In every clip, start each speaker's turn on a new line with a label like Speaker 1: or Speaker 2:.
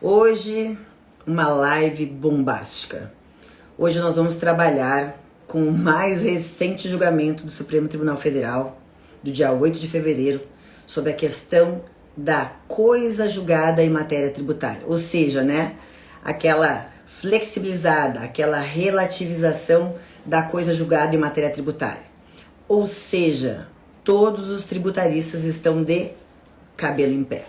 Speaker 1: Hoje, uma live bombástica. Hoje nós vamos trabalhar com o mais recente julgamento do Supremo Tribunal Federal, do dia 8 de fevereiro, sobre a questão da coisa julgada em matéria tributária. Ou seja, né, aquela flexibilizada, aquela relativização da coisa julgada em matéria tributária. Ou seja, todos os tributaristas estão de cabelo em pé.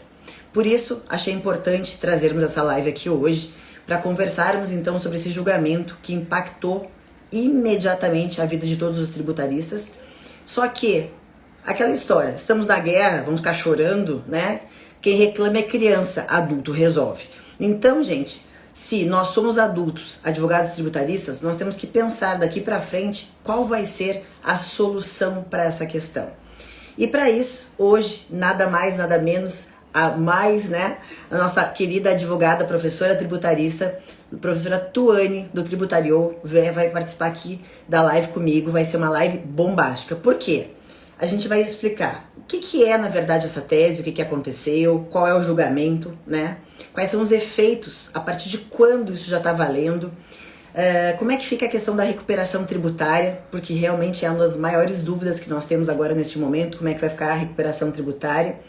Speaker 1: Por isso, achei importante trazermos essa live aqui hoje para conversarmos então sobre esse julgamento que impactou imediatamente a vida de todos os tributaristas. Só que, aquela história, estamos na guerra, vamos ficar chorando, né? Quem reclama é criança, adulto resolve. Então, gente, se nós somos adultos, advogados tributaristas, nós temos que pensar daqui para frente qual vai ser a solução para essa questão. E para isso, hoje, nada mais, nada menos, a nossa querida advogada, professora tributarista, professora Tuane, do Tributariou, vai participar aqui da live comigo. Vai ser uma live bombástica. Por quê? A gente vai explicar o que é, na verdade, essa tese, o que aconteceu, qual é o julgamento, né? Quais são os efeitos, a partir de quando isso já está valendo, como é que fica a questão da recuperação tributária, porque realmente é uma das maiores dúvidas que nós temos agora neste momento, como é que vai ficar a recuperação tributária.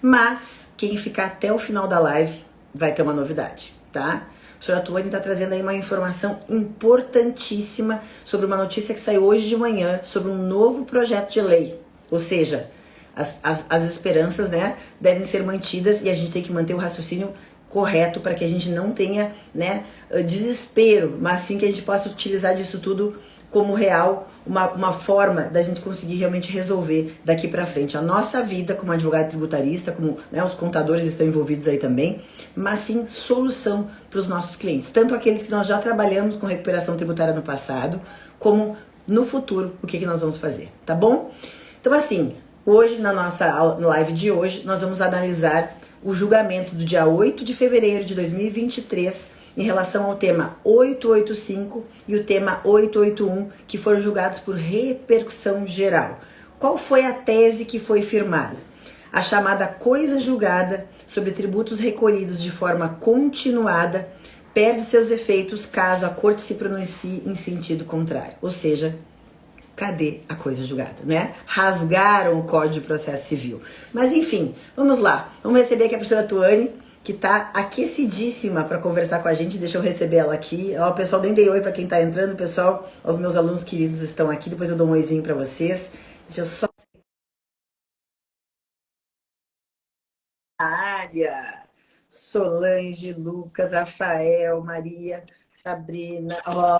Speaker 1: Mas quem ficar até o final da live vai ter uma novidade, tá? A professora Tuane está trazendo aí uma informação importantíssima sobre uma notícia que saiu hoje de manhã sobre um novo projeto de lei. Ou seja, as esperanças, né, devem ser mantidas e a gente tem que manter o raciocínio correto para que a gente não tenha, né, desespero, mas sim que a gente possa utilizar disso tudo como real, uma forma da gente conseguir realmente resolver daqui para frente a nossa vida como advogado tributarista, como, né, os contadores estão envolvidos aí também, mas sim solução para os nossos clientes, tanto aqueles que nós já trabalhamos com recuperação tributária no passado, como no futuro, o que nós vamos fazer, tá bom? Então assim, hoje na nossa live de hoje, nós vamos analisar o julgamento do dia 8 de fevereiro de 2023 em relação ao tema 885 e o tema 881, que foram julgados por repercussão geral. Qual foi a tese que foi firmada? A chamada coisa julgada sobre tributos recolhidos de forma continuada perde seus efeitos caso a corte se pronuncie em sentido contrário. Ou seja, cadê a coisa julgada, né? Rasgaram o Código de Processo Civil. Mas enfim, vamos lá. Vamos receber aqui a professora Tuane, que tá aquecidíssima para conversar com a gente. Deixa eu receber ela aqui. Ó, pessoal, nem dei oi para quem tá entrando. Pessoal, os meus alunos queridos estão aqui. Depois eu dou um oizinho para vocês. Deixa eu só... Área, Solange, Lucas, Rafael, Maria, Sabrina. Ó,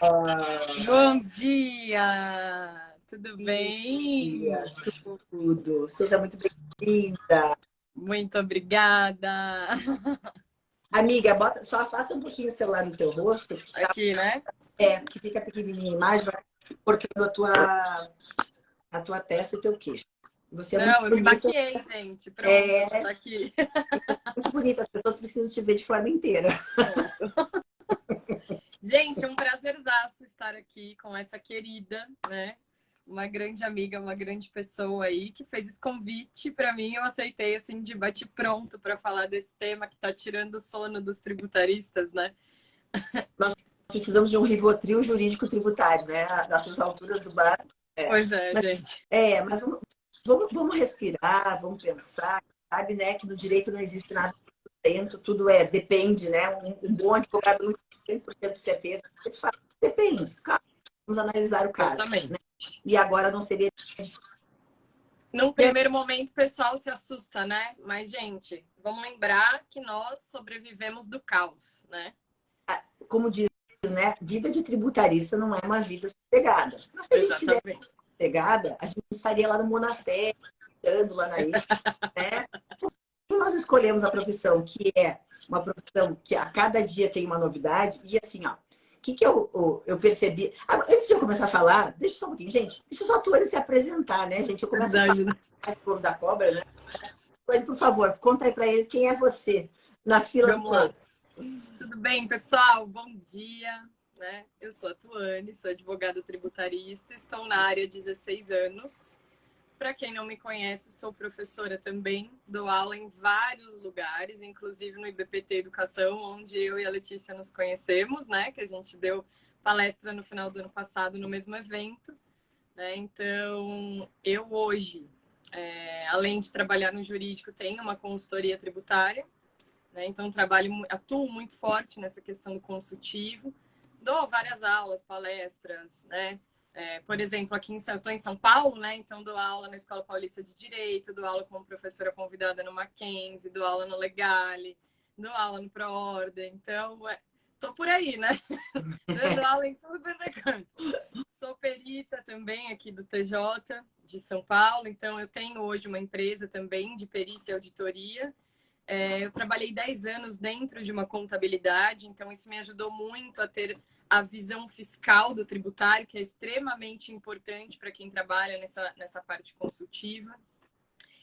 Speaker 2: Bom dia! Tudo bem?
Speaker 1: tudo. Seja muito bem-vinda.
Speaker 2: Muito obrigada!
Speaker 1: Amiga, bota, só afasta um pouquinho o celular no teu rosto,
Speaker 2: Aqui, né?
Speaker 1: que fica pequenininha a imagem, vai cortando a tua testa e o teu queixo. Você é muito
Speaker 2: Não, eu me
Speaker 1: bonita,
Speaker 2: maquiei, gente. Pronto, tá aqui.
Speaker 1: muito bonita. As pessoas precisam te ver de forma inteira.
Speaker 2: Gente, é um prazerzaço estar aqui com essa querida, né? Uma grande amiga, uma grande pessoa aí que fez esse convite para mim. Eu aceitei assim de bate-pronto para falar desse tema que tá tirando o sono dos tributaristas, né?
Speaker 1: Nós precisamos de um Rivotril jurídico tributário, né? Nessas alturas do bar.
Speaker 2: Pois é,
Speaker 1: Mas,
Speaker 2: gente.
Speaker 1: mas vamos respirar, vamos pensar. Sabe, né, que no direito não existe nada dentro, tudo depende, né? Um bom advogado não tem 100% de certeza. Ele fala, depende. Calma, vamos analisar o caso.
Speaker 2: Exatamente.
Speaker 1: Né? E agora não seria...
Speaker 2: Num primeiro momento, o pessoal se assusta, né? Mas, gente, vamos lembrar que nós sobrevivemos do caos, né?
Speaker 1: Como diz, né? Vida de tributarista não é uma vida sossegada. Mas se a gente quiser sossegada, a gente estaria lá no monastério, andando lá na ilha, né? Nós escolhemos a profissão, que é uma profissão que a cada dia tem uma novidade, e assim, ó, o que eu percebi... Antes de eu começar a falar, deixa só um pouquinho, gente, deixa só a Tuane se apresentar, né, gente? Eu começo a falar do povo da cobra, né? Tuane, por favor, conta aí pra eles quem é você na fila do pão.
Speaker 2: Tudo bem, pessoal? Bom dia, né? Eu sou a Tuane, sou advogada tributarista, estou na área há 16 anos. para quem não me conhece, sou professora também, dou aula em vários lugares, inclusive no IBPT Educação, onde eu e a Letícia nos conhecemos, né? Que a gente deu palestra no final do ano passado no mesmo evento, né? Então, eu hoje, além de trabalhar no jurídico, tenho uma consultoria tributária, né? Então, atuo muito forte nessa questão do consultivo, dou várias aulas, palestras, né? Por exemplo, eu estou em São Paulo, né? Então dou aula na Escola Paulista de Direito, dou aula como professora convidada no Mackenzie, dou aula no Legale, dou aula no ProOrdem. Então, tô por aí, né? Dando aula em tudo quanto é canto. Sou perita também aqui do TJ de São Paulo, então eu tenho hoje uma empresa também de perícia e auditoria. Eu trabalhei 10 anos dentro de uma contabilidade, então isso me ajudou muito a ter a visão fiscal do tributário, que é extremamente importante para quem trabalha nessa parte consultiva.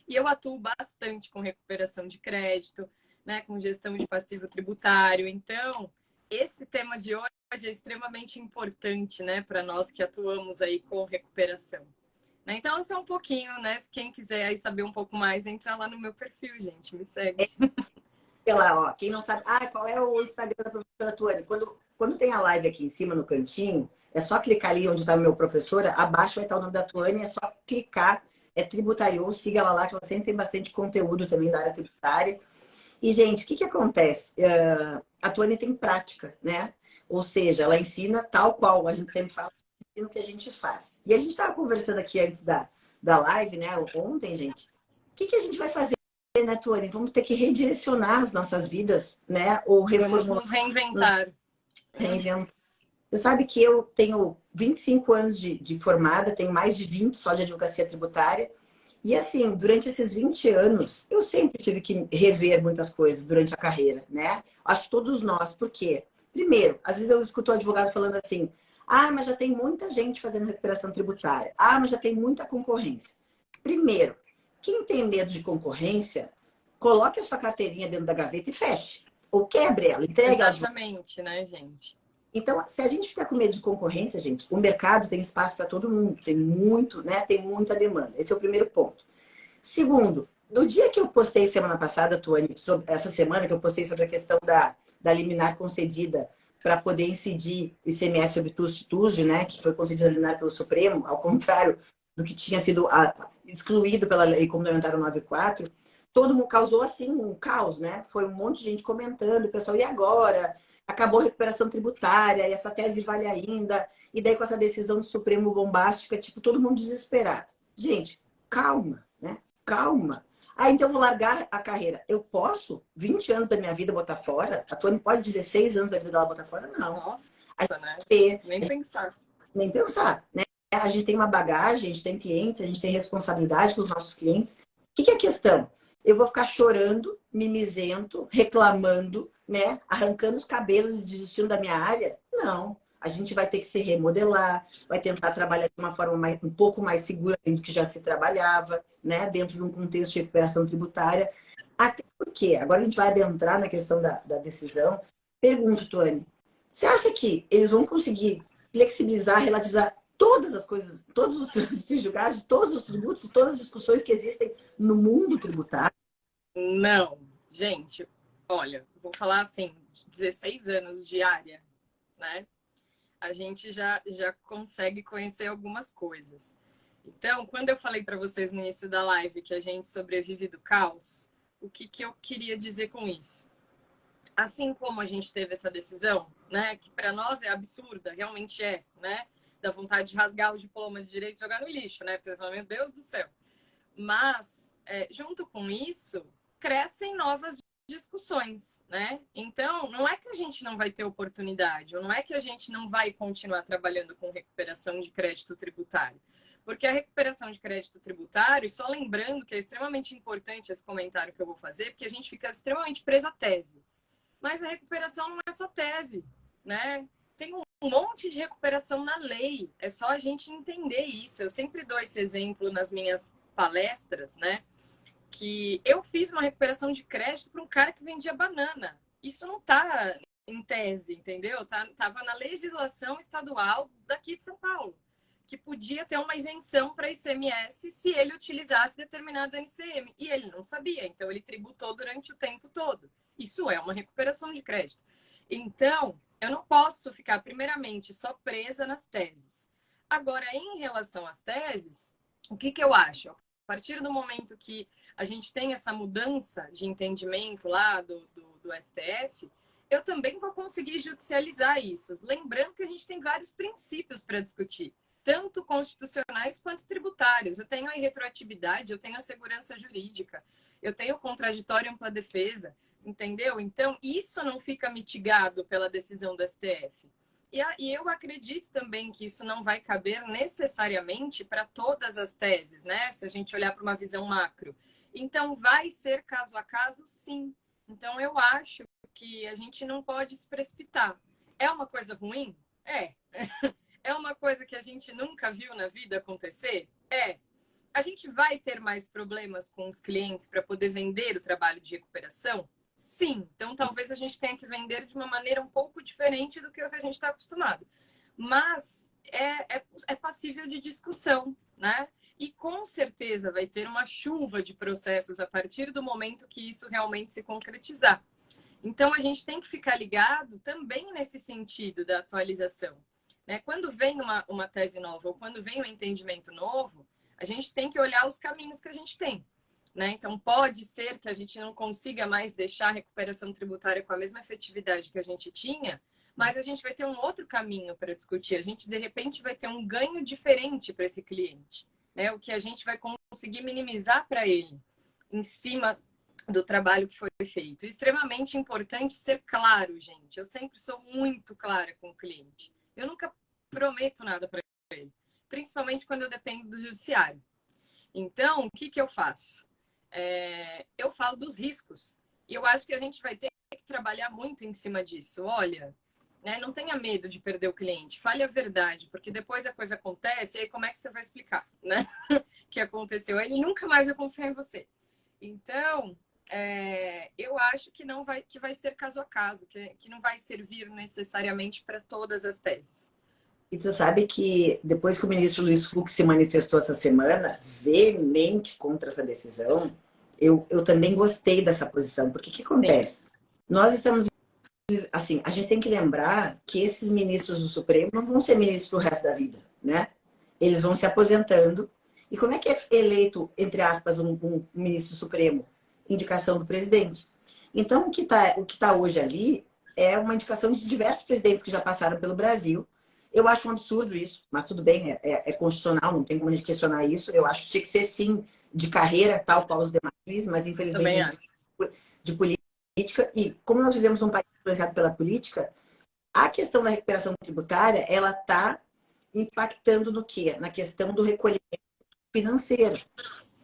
Speaker 2: E eu atuo bastante com recuperação de crédito, né, com gestão de passivo tributário. Então, esse tema de hoje é extremamente importante, né, para nós que atuamos aí com recuperação. Então, isso é um pouquinho, né? Quem quiser aí saber um pouco mais, entra lá no meu perfil, gente. Me segue.
Speaker 1: Lá, ó, quem não sabe, qual é o Instagram da professora Tuane? Quando tem a live aqui em cima no cantinho, é só clicar ali onde está o meu professora, abaixo vai estar o nome da Tuane, é só clicar, é Tributariou, siga ela lá, que ela sempre tem bastante conteúdo também da área tributária. E, gente, o que acontece? A Tuane tem prática, né? Ou seja, ela ensina tal qual a gente sempre fala, ensina o que a gente faz. E a gente estava conversando aqui antes da live, né? Ontem, gente, o que a gente vai fazer, né, Tuane? Vamos ter que redirecionar as nossas vidas, né? Ou
Speaker 2: Vamos
Speaker 1: reformular,
Speaker 2: nos reinventar.
Speaker 1: reinventar. Você sabe que eu tenho 25 anos de formada, tenho mais de 20 só de advocacia tributária. E assim, durante esses 20 anos, eu sempre tive que rever muitas coisas durante a carreira, né? Acho que todos nós. Por quê? Primeiro, às vezes eu escuto o advogado falando assim: mas já tem muita gente fazendo recuperação tributária. Mas já tem muita concorrência. Primeiro, quem tem medo de concorrência, coloque a sua carteirinha dentro da gaveta e feche. Ou quebre ela, entregue ela de volta.
Speaker 2: Exatamente, né, gente?
Speaker 1: Então, se a gente ficar com medo de concorrência, gente, o mercado tem espaço para todo mundo, tem muito, né? Tem muita demanda. Esse é o primeiro ponto. Segundo, no dia que eu postei semana passada, Tuane, essa semana que eu postei sobre a questão da liminar concedida para poder incidir o ICMS sobre TUST, né? Que foi concedida liminar pelo Supremo, ao contrário do que tinha sido excluído pela Lei Complementar 94, todo mundo causou assim um caos, né? Foi um monte de gente comentando, o pessoal, e agora? Acabou a recuperação tributária, e essa tese vale ainda, e daí com essa decisão do Supremo bombástica, tipo, todo mundo desesperado. Gente, calma, né? Calma. Então eu vou largar a carreira. Eu posso 20 anos da minha vida botar fora? A Tuane pode 16 anos da vida dela botar fora? Não.
Speaker 2: Nossa, né? Nem pensar.
Speaker 1: Nem pensar, né? A gente tem uma bagagem, a gente tem clientes, a gente tem responsabilidade com os nossos clientes. O que é a questão? Eu vou ficar chorando, mimizento, reclamando, né? Arrancando os cabelos e desistindo da minha área? Não. A gente vai ter que se remodelar, vai tentar trabalhar de uma forma um pouco mais segura do que já se trabalhava, né? Dentro de um contexto de recuperação tributária. Até porque, agora a gente vai adentrar na questão da decisão. Pergunto, Tuane, você acha que eles vão conseguir flexibilizar, relativizar todas as coisas, todos os trâmites julgados, todos os tributos, todas as discussões que existem no mundo tributário?
Speaker 2: Não, gente, olha, vou falar assim, 16 anos de área, né? A gente já consegue conhecer algumas coisas. Então, quando eu falei para vocês no início da live que a gente sobrevive do caos, o que eu queria dizer com isso? Assim como a gente teve essa decisão, né, que para nós é absurda, realmente é, né, da vontade de rasgar o diploma de direito e jogar no lixo, né, porque meu Deus do céu. Mas, junto com isso, crescem novas discussões, né? Então, não é que a gente não vai ter oportunidade, ou não é que a gente não vai continuar trabalhando com recuperação de crédito tributário. Porque a recuperação de crédito tributário, só lembrando que é extremamente importante esse comentário que eu vou fazer, porque a gente fica extremamente preso à tese. Mas a recuperação não é só tese, né? Tem um monte de recuperação na lei. É só a gente entender isso. Eu sempre dou esse exemplo nas minhas palestras, né? Que eu fiz uma recuperação de crédito para um cara que vendia banana. Isso não está em tese, entendeu? Tava na legislação estadual daqui de São Paulo. que podia ter uma isenção para ICMS se ele utilizasse determinado NCM. E ele não sabia, então ele tributou durante o tempo todo. Isso é uma recuperação de crédito. Então, eu não posso ficar, primeiramente, só presa nas teses. Agora, em relação às teses, o que eu acho? A partir do momento que a gente tem essa mudança de entendimento lá do STF, eu também vou conseguir judicializar isso. Lembrando que a gente tem vários princípios para discutir, tanto constitucionais quanto tributários. Eu tenho a irretroatividade, eu tenho a segurança jurídica, eu tenho o contraditório e ampla defesa, entendeu? Então, isso não fica mitigado pela decisão do STF. E eu acredito também que isso não vai caber necessariamente para todas as teses, né? Se a gente olhar para uma visão macro. Então, vai ser caso a caso, sim. Então, eu acho que a gente não pode se precipitar. É uma coisa ruim? É. É uma coisa que a gente nunca viu na vida acontecer? É. A gente vai ter mais problemas com os clientes para poder vender o trabalho de recuperação? Sim. Então, talvez a gente tenha que vender de uma maneira um pouco diferente do que a gente está acostumado. Mas é passível de discussão, né? E com certeza vai ter uma chuva de processos a partir do momento que isso realmente se concretizar. Então, a gente tem que ficar ligado também nesse sentido da atualização, né? Quando vem uma tese nova ou quando vem um entendimento novo, a gente tem que olhar os caminhos que a gente tem, né? Então, pode ser que a gente não consiga mais deixar a recuperação tributária com a mesma efetividade que a gente tinha, mas a gente vai ter um outro caminho para discutir. A gente, de repente, vai ter um ganho diferente para esse cliente, né? O que a gente vai conseguir minimizar para ele, em cima do trabalho que foi feito. Extremamente importante ser claro, gente. Eu sempre sou muito clara com o cliente. Eu nunca prometo nada para ele, principalmente quando eu dependo do judiciário. Então, o que eu faço? Eu falo dos riscos. E eu acho que a gente vai ter que trabalhar muito em cima disso. Olha, né, não tenha medo de perder o cliente. Fale a verdade, porque depois a coisa acontece e aí como é que você vai explicar, né? Que aconteceu? Ele nunca mais vai confiar em você. Então, eu acho que que vai ser caso a caso, que não vai servir necessariamente para todas as teses.
Speaker 1: E tu sabe que depois que o ministro Luiz Fux se manifestou essa semana, veemente contra essa decisão, eu também gostei dessa posição, porque o que acontece? Sim. Nós estamos, assim, a gente tem que lembrar que esses ministros do Supremo não vão ser ministros pro resto da vida, né? Eles vão se aposentando. E como é que é eleito, entre aspas, um ministro supremo? Indicação do presidente. Então, o que tá hoje ali é uma indicação de diversos presidentes que já passaram pelo Brasil. Eu acho um absurdo isso, mas tudo bem, é constitucional, não tem como a gente questionar isso. Eu acho que tinha que ser, sim, de carreira, tal qual os demais juízes, mas infelizmente de política. E como nós vivemos um país influenciado pela política, a questão da recuperação tributária, ela está impactando no quê? Na questão do recolhimento financeiro.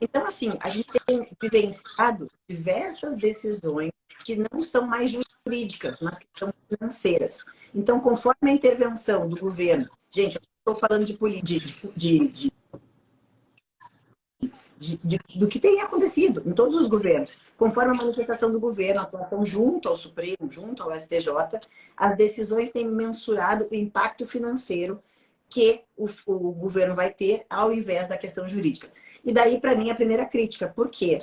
Speaker 1: Então, assim, a gente tem vivenciado diversas decisões que não são mais jurídicas, mas que são financeiras. Então, conforme a intervenção do governo, gente, eu estou falando do que tem acontecido em todos os governos, conforme a manifestação do governo, a atuação junto ao Supremo, junto ao STJ, as decisões têm mensurado o impacto financeiro que o governo vai ter ao invés da questão jurídica. E daí, para mim, a primeira crítica. Por quê?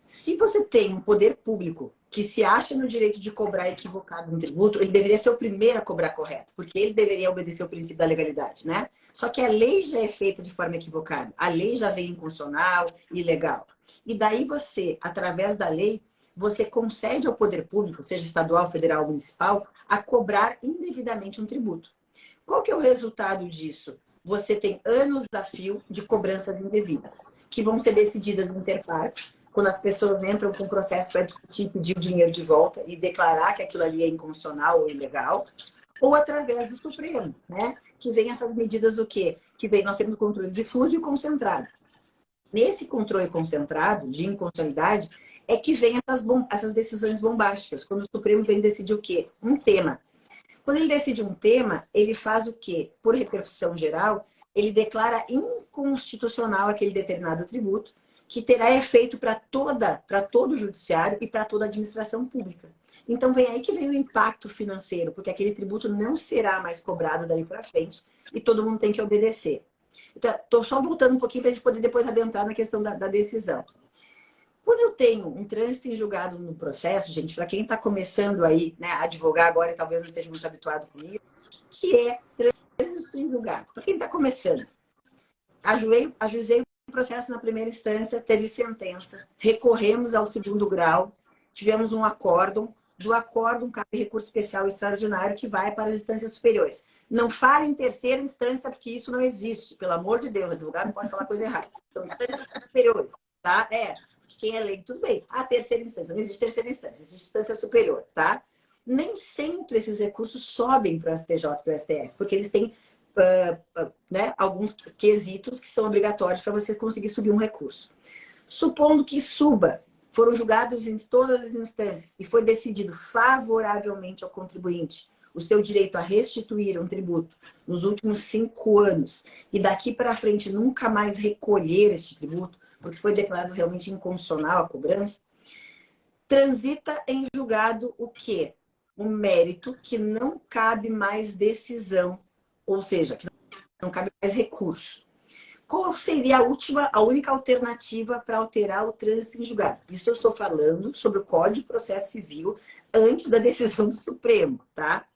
Speaker 1: Se você tem um poder público que se acha no direito de cobrar equivocado um tributo, ele deveria ser o primeiro a cobrar correto, porque ele deveria obedecer o princípio da legalidade, né? Só que a lei já é feita de forma equivocada. A lei já vem inconstitucional, ilegal. E daí você, através da lei, você concede ao poder público, seja estadual, federal, municipal, a cobrar indevidamente um tributo. Qual que é o resultado disso? Você tem anos a fio de cobranças indevidas, que vão ser decididas interpartes, quando as pessoas entram com processo para discutir, pedir o dinheiro de volta e declarar que aquilo ali é inconstitucional ou ilegal, ou através do Supremo, né? Que vem essas medidas do quê? Que vem, nós temos o controle difuso e concentrado. Nesse controle concentrado de inconstitucionalidade é que vem essas decisões bombásticas, quando o Supremo vem decidir o quê? Um tema. Quando ele decide um tema, ele faz o quê? Por repercussão geral, ele declara inconstitucional aquele determinado tributo, que terá efeito para todo o judiciário e para toda a administração pública. Então, vem aí que vem o impacto financeiro, porque aquele tributo não será mais cobrado dali para frente e todo mundo tem que obedecer. Então, estou só voltando um pouquinho para a gente poder depois adentrar na questão da decisão. Quando eu tenho um trânsito em julgado no processo, gente, para quem está começando aí, né, a advogar agora e talvez não esteja muito habituado com isso, o que é trânsito em julgado? Para quem está começando, ajuizei o processo na primeira instância, teve sentença, recorremos ao segundo grau, tivemos um acórdão, do acórdão cabe recurso especial extraordinário que vai para as instâncias superiores. Não fale em terceira instância, porque isso não existe, pelo amor de Deus, advogado não pode falar coisa errada. São instâncias superiores, tá? Quem é leigo, tudo bem. A terceira instância, não existe terceira instância, existe instância superior, tá? Nem sempre esses recursos sobem para o STJ e para o STF, porque eles têm né, alguns quesitos que são obrigatórios para você conseguir subir um recurso. Supondo que suba, foram julgados em todas as instâncias e foi decidido favoravelmente ao contribuinte o seu direito a restituir um tributo nos últimos 5 anos e daqui para frente nunca mais recolher este tributo, porque foi declarado realmente inconstitucional a cobrança, transita em julgado o quê? Um mérito que não cabe mais decisão, ou seja, que não cabe mais recurso. Qual seria a única alternativa para alterar o trânsito em julgado? Isso eu estou falando sobre o Código de Processo Civil antes da decisão do Supremo, tá?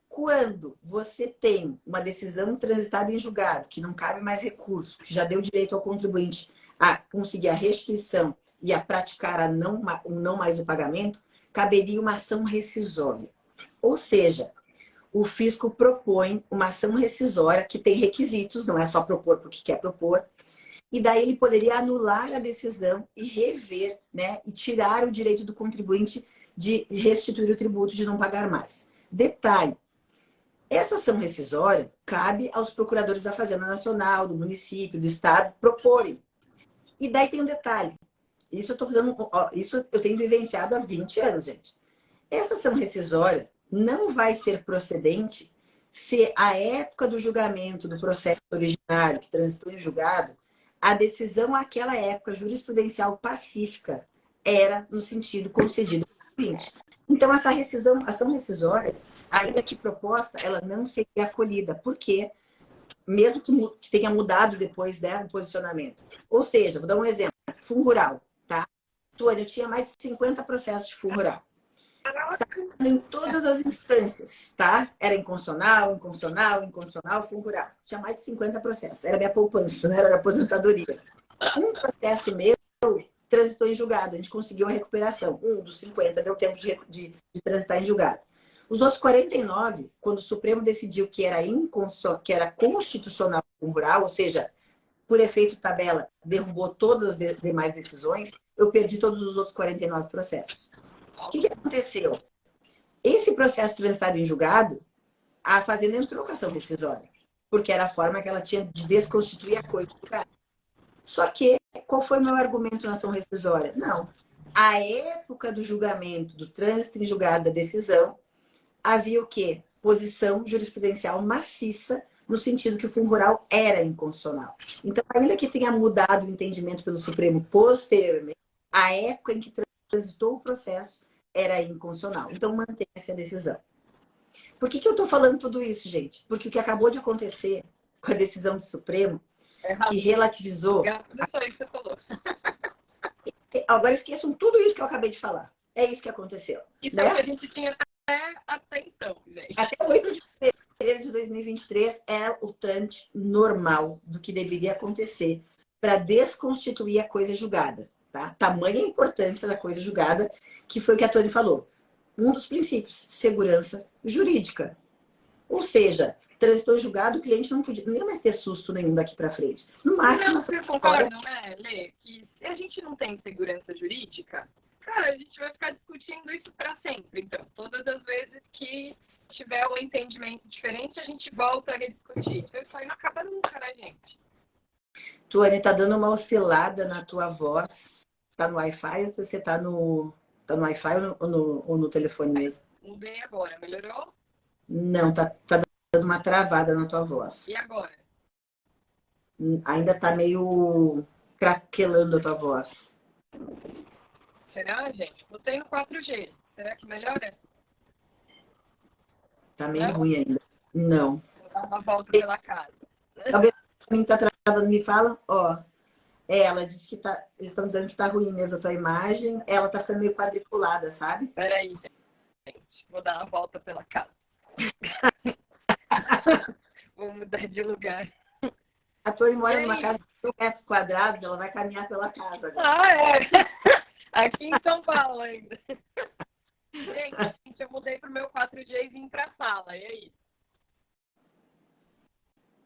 Speaker 1: Quando você tem uma decisão transitada em julgado, que não cabe mais recurso, que já deu direito ao contribuinte a conseguir a restituição e a praticar não mais o pagamento, caberia uma ação rescisória. Ou seja, o fisco propõe uma ação rescisória que tem requisitos, não é só propor porque quer propor, e daí ele poderia anular a decisão e rever, né, e tirar o direito do contribuinte de restituir o tributo, de não pagar mais. Detalhe, essa ação rescisória cabe aos procuradores da Fazenda Nacional, do município, do estado, proporem. E daí tem um detalhe, isso eu tenho vivenciado há 20 anos, gente. Essa ação rescisória não vai ser procedente se a época do julgamento do processo originário que transitou em julgado, a decisão àquela época jurisprudencial pacífica era no sentido concedido ao contribuinte. Então, essa ação rescisória, ainda que proposta, ela não seria acolhida. Por quê? Mesmo que tenha mudado depois, né, o posicionamento. Ou seja, vou dar um exemplo. Fundo rural, tá? Eu tinha mais de 50 processos de fundo rural. Em todas as instâncias, tá? Era inconstitucional, fundo rural. Tinha mais de 50 processos. Era minha poupança, não era minha aposentadoria. Um processo meu transitou em julgado. A gente conseguiu a recuperação. Um dos 50 deu tempo de transitar em julgado. Os outros 49, quando o Supremo decidiu que era constitucional o fundo rural, ou seja, por efeito tabela, derrubou todas as demais decisões, eu perdi todos os outros 49 processos. O que aconteceu? Esse processo transitado em julgado, a Fazenda entrou com ação rescisória, porque era a forma que ela tinha de desconstituir a coisa do julgado. Só que, qual foi o meu argumento na ação rescisória? Não. À época do julgamento, do trânsito em julgado da decisão, havia o quê? Posição jurisprudencial maciça, no sentido que o fundo rural era inconstitucional. Então, ainda que tenha mudado o entendimento pelo Supremo posteriormente, a época em que transitou o processo era inconstitucional. Então, mantém-se a decisão. Por que eu estou falando tudo isso, gente? Porque o que acabou de acontecer com a decisão do Supremo, que relativizou...
Speaker 2: Isso aí que você falou.
Speaker 1: Agora esqueçam tudo isso que eu acabei de falar. É isso que aconteceu.
Speaker 2: Isso
Speaker 1: né?
Speaker 2: é o que a gente tinha até então, gente.
Speaker 1: Até 8 de fevereiro de 2023 é o trâmite normal do que deveria acontecer para desconstituir a coisa julgada. Tá? Tamanha a importância da coisa julgada, que foi o que a Tony falou. Um dos princípios, segurança jurídica. Ou seja, transitou em julgado, o cliente não ia mais ter susto nenhum daqui para frente. No máximo,
Speaker 2: Você concorda, né, Lê? Que se a gente não tem segurança jurídica, cara, a gente vai ficar discutindo isso para sempre. Então, todas as vezes que tiver um entendimento diferente, a gente volta a rediscutir. Então, isso aí não acaba nunca, né, gente?
Speaker 1: Tuane, tá dando uma oscilada na tua voz. Tá no Wi-Fi ou você tá no Wi-Fi ou no telefone mesmo?
Speaker 2: Mudei agora, melhorou?
Speaker 1: Não, tá dando uma travada na tua voz.
Speaker 2: E agora?
Speaker 1: Ainda tá meio craquelando a tua voz.
Speaker 2: Será, gente? Botei no 4G. Será que melhora?
Speaker 1: Tá meio
Speaker 2: Não?
Speaker 1: ruim ainda. Não.
Speaker 2: Vou dar uma volta pela casa.
Speaker 1: Talvez mim tá travando, me fala, ó. Ela disse que tá. Eles estão dizendo que tá ruim mesmo a tua imagem. Ela tá ficando meio quadriculada, sabe?
Speaker 2: Peraí, gente. Vou dar uma volta pela casa. Vou mudar de lugar.
Speaker 1: A Tony mora
Speaker 2: E
Speaker 1: numa
Speaker 2: aí?
Speaker 1: casa de 1.000 metros quadrados, ela vai caminhar pela casa agora.
Speaker 2: Ah, é. Aqui em São Paulo ainda. Gente, eu mudei pro meu 4G e vim pra sala. E aí?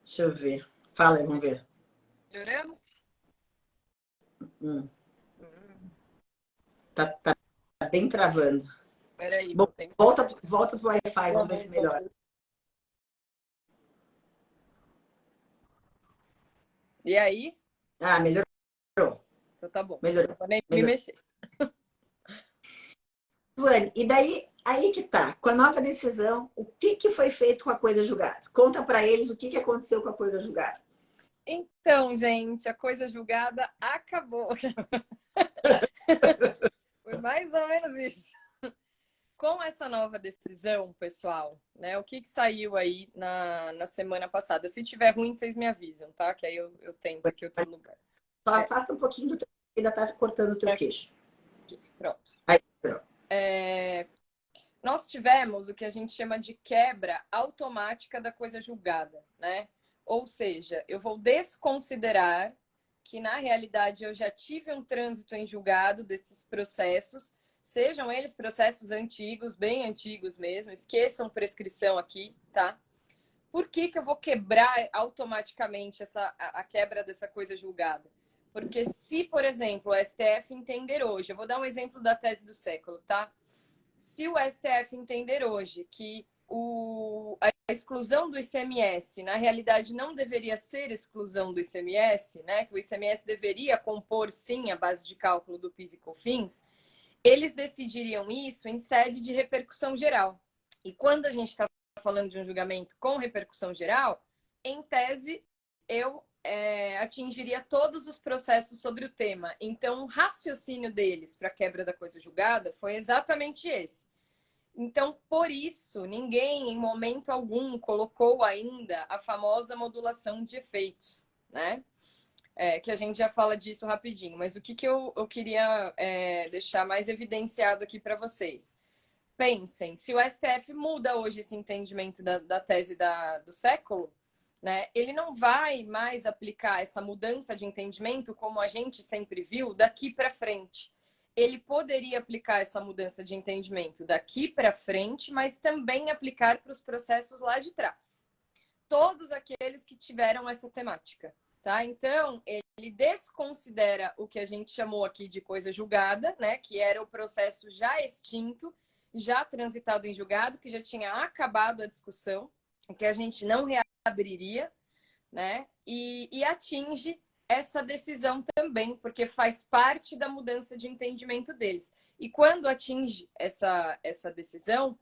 Speaker 1: Deixa eu ver. Fala aí, vamos ver.
Speaker 2: Melhoramos?
Speaker 1: Hum, tá bem travando.
Speaker 2: Peraí,
Speaker 1: Bom,
Speaker 2: vou tentar.
Speaker 1: volta pro Wi-Fi, vamos ver se melhora.
Speaker 2: E aí?
Speaker 1: Ah, melhorou.
Speaker 2: Então tá bom.
Speaker 1: Melhorou.
Speaker 2: Não vou nem me
Speaker 1: Melhorou.
Speaker 2: mexer.
Speaker 1: Tuane, e daí, aí que tá. Com a nova decisão, o que que foi feito com a coisa julgada? Conta pra eles o que que aconteceu com a coisa julgada.
Speaker 2: Então, gente, a coisa julgada acabou. Foi mais ou menos isso. Com essa nova decisão, pessoal, né? O que saiu aí na semana passada? Se tiver ruim, vocês me avisam, tá? Que aí eu tento aqui outro lugar.
Speaker 1: Só afasta um pouquinho do teu, ainda tá cortando o teu queixo.
Speaker 2: Aqui, pronto.
Speaker 1: Aí, pronto.
Speaker 2: Nós tivemos o que a gente chama de quebra automática da coisa julgada, né? Ou seja, eu vou desconsiderar que na realidade eu já tive um trânsito em julgado desses processos, sejam eles processos antigos, bem antigos mesmo, esqueçam prescrição aqui, tá? Por que eu vou quebrar automaticamente a quebra dessa coisa julgada? Porque se, por exemplo, o STF entender hoje, eu vou dar um exemplo da tese do século, tá? Se o STF entender hoje que a exclusão do ICMS, na realidade, não deveria ser exclusão do ICMS, né? Que o ICMS deveria compor, sim, a base de cálculo do PIS e COFINS, eles decidiriam isso em sede de repercussão geral. E quando a gente está falando de um julgamento com repercussão geral, em tese, eu atingiria todos os processos sobre o tema. Então, o raciocínio deles para a quebra da coisa julgada foi exatamente esse. Então, por isso, ninguém, em momento algum, colocou ainda a famosa modulação de efeitos, né? Que a gente já fala disso rapidinho. Mas o que eu queria deixar mais evidenciado aqui para vocês? Pensem, se o STF muda hoje esse entendimento da tese do século, né, ele não vai mais aplicar essa mudança de entendimento como a gente sempre viu daqui para frente. Ele poderia aplicar essa mudança de entendimento daqui para frente, mas também aplicar para os processos lá de trás. Todos aqueles que tiveram essa temática, tá? Então, ele desconsidera o que a gente chamou aqui de coisa julgada, né, que era o processo já extinto, já transitado em julgado, que já tinha acabado a discussão, que a gente não reabriria, né? E atinge essa decisão também, porque faz parte da mudança de entendimento deles. E quando atinge essa decisão,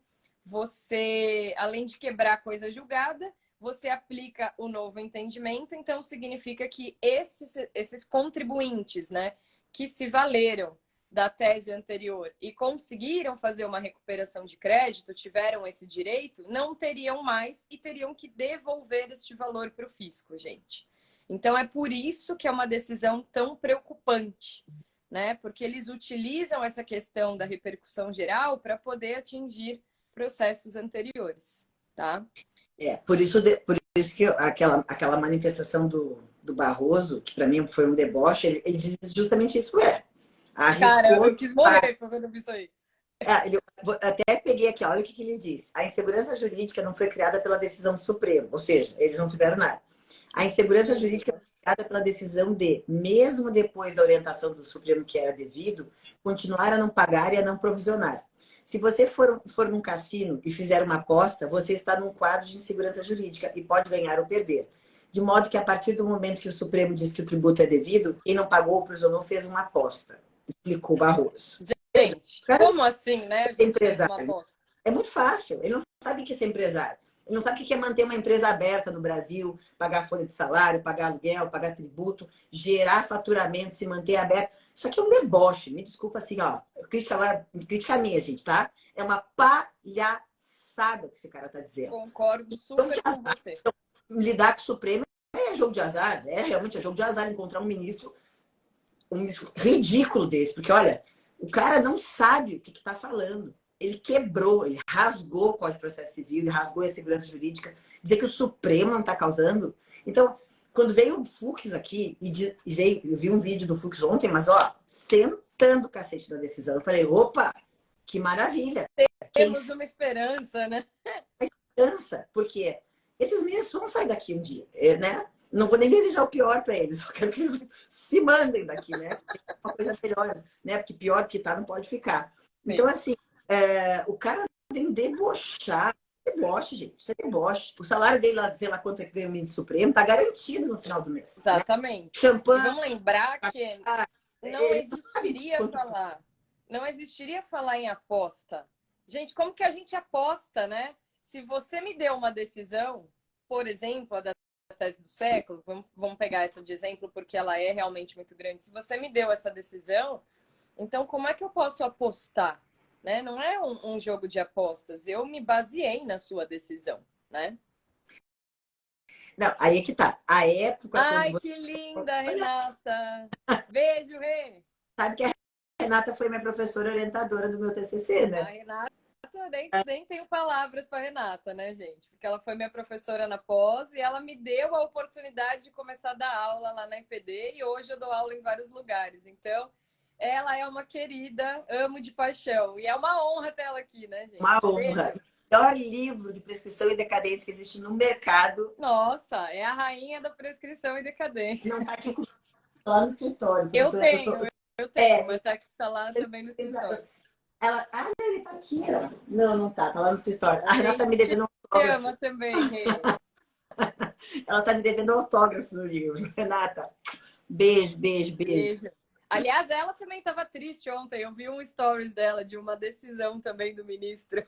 Speaker 2: você, além de quebrar a coisa julgada, você aplica o novo entendimento, então significa que esses contribuintes, né, que se valeram da tese anterior e conseguiram fazer uma recuperação de crédito, tiveram esse direito, não teriam mais e teriam que devolver este valor para o fisco, gente. Então é por isso que é uma decisão tão preocupante, né? Porque eles utilizam essa questão da repercussão geral para poder atingir processos anteriores, tá?
Speaker 1: Por isso que aquela manifestação do Barroso, que para mim foi um deboche, ele diz justamente isso,
Speaker 2: Cara,
Speaker 1: arriscou.
Speaker 2: eu quis morrer quando eu vi isso aí.
Speaker 1: Até peguei aqui, olha o que ele diz. A insegurança jurídica não foi criada pela decisão do Supremo, ou seja, eles não fizeram nada. A insegurança jurídica foi criada pela decisão de, mesmo depois da orientação do Supremo que era devido, continuar a não pagar e a não provisionar. Se você for num cassino e fizer uma aposta, você está num quadro de insegurança jurídica e pode ganhar ou perder. De modo que, a partir do momento que o Supremo diz que o tributo é devido, quem não pagou ou provisionou fez uma aposta, explicou Barroso.
Speaker 2: Gente, como assim, né? A gente fez uma
Speaker 1: Empresário.
Speaker 2: aposta.
Speaker 1: É muito fácil. Ele não sabe o que é ser empresário. Ele não sabe o que é manter uma empresa aberta no Brasil, pagar folha de salário, pagar aluguel, pagar tributo, gerar faturamento, se manter aberto. Isso aqui é um deboche. Me desculpa assim, ó. Crítica minha, gente, tá? É uma palhaçada o que esse cara tá dizendo.
Speaker 2: Concordo super com você.
Speaker 1: Lidar com o Supremo é jogo de azar, realmente é jogo de azar encontrar um ministro ridículo desse, porque olha, o cara não sabe o que está falando. Ele quebrou, ele rasgou o Código de Processo Civil, ele rasgou a segurança jurídica, dizer que o Supremo não está causando. Então, quando veio o Fux aqui, eu vi um vídeo do Fux ontem, mas ó, sentando o cacete na decisão, eu falei, opa, que maravilha.
Speaker 2: Temos uma esperança, né?
Speaker 1: Esperança, porque esses meninos vão sair daqui um dia, né? Não vou nem desejar o pior para eles, só quero que eles se mandem daqui, né? É uma coisa melhor, né? Porque pior que tá não pode ficar. Então, assim, o cara vem debochar. Deboche, gente. Isso é deboche. O salário dele, lá, sei lá quanto é que ganha o ministro Supremo, tá garantido no final do mês.
Speaker 2: Exatamente. Né?
Speaker 1: Champanhe.
Speaker 2: E vamos lembrar que não existiria falar em aposta. Gente, como que a gente aposta, né? Se você me deu uma decisão, por exemplo, a da tese do século, vamos pegar essa de exemplo porque ela é realmente muito grande. Se você me deu essa decisão, então como é que eu posso apostar? Né? Não é um jogo de apostas. Eu me baseei na sua decisão, né?
Speaker 1: Não, aí é que tá. A época...
Speaker 2: Ai, que linda, Renata! Beijo, Rê!
Speaker 1: Sabe que a Renata foi minha professora orientadora do meu TCC, né?
Speaker 2: A Renata, nem tenho palavras para Renata, né, gente? Porque ela foi minha professora na pós e ela me deu a oportunidade de começar a dar aula lá na IPD e hoje eu dou aula em vários lugares. Então, ela é uma querida, amo de paixão. E é uma honra ter ela aqui, né, gente?
Speaker 1: Uma honra. Beijo. O melhor livro de prescrição e decadência que existe no mercado.
Speaker 2: Nossa, é a rainha da prescrição e decadência.
Speaker 1: Não tá aqui lá no escritório.
Speaker 2: Eu tenho, mas tá lá também no escritório.
Speaker 1: Ela, ele tá aqui, ó. Não tá, tá lá no escritório. A Renata tá me devendo um autógrafo.
Speaker 2: Ama também, Rê.
Speaker 1: Ela tá me devendo um autógrafo no livro. Renata, beijo.
Speaker 2: Aliás, ela também estava triste ontem. Eu vi um stories dela de uma decisão também do ministro.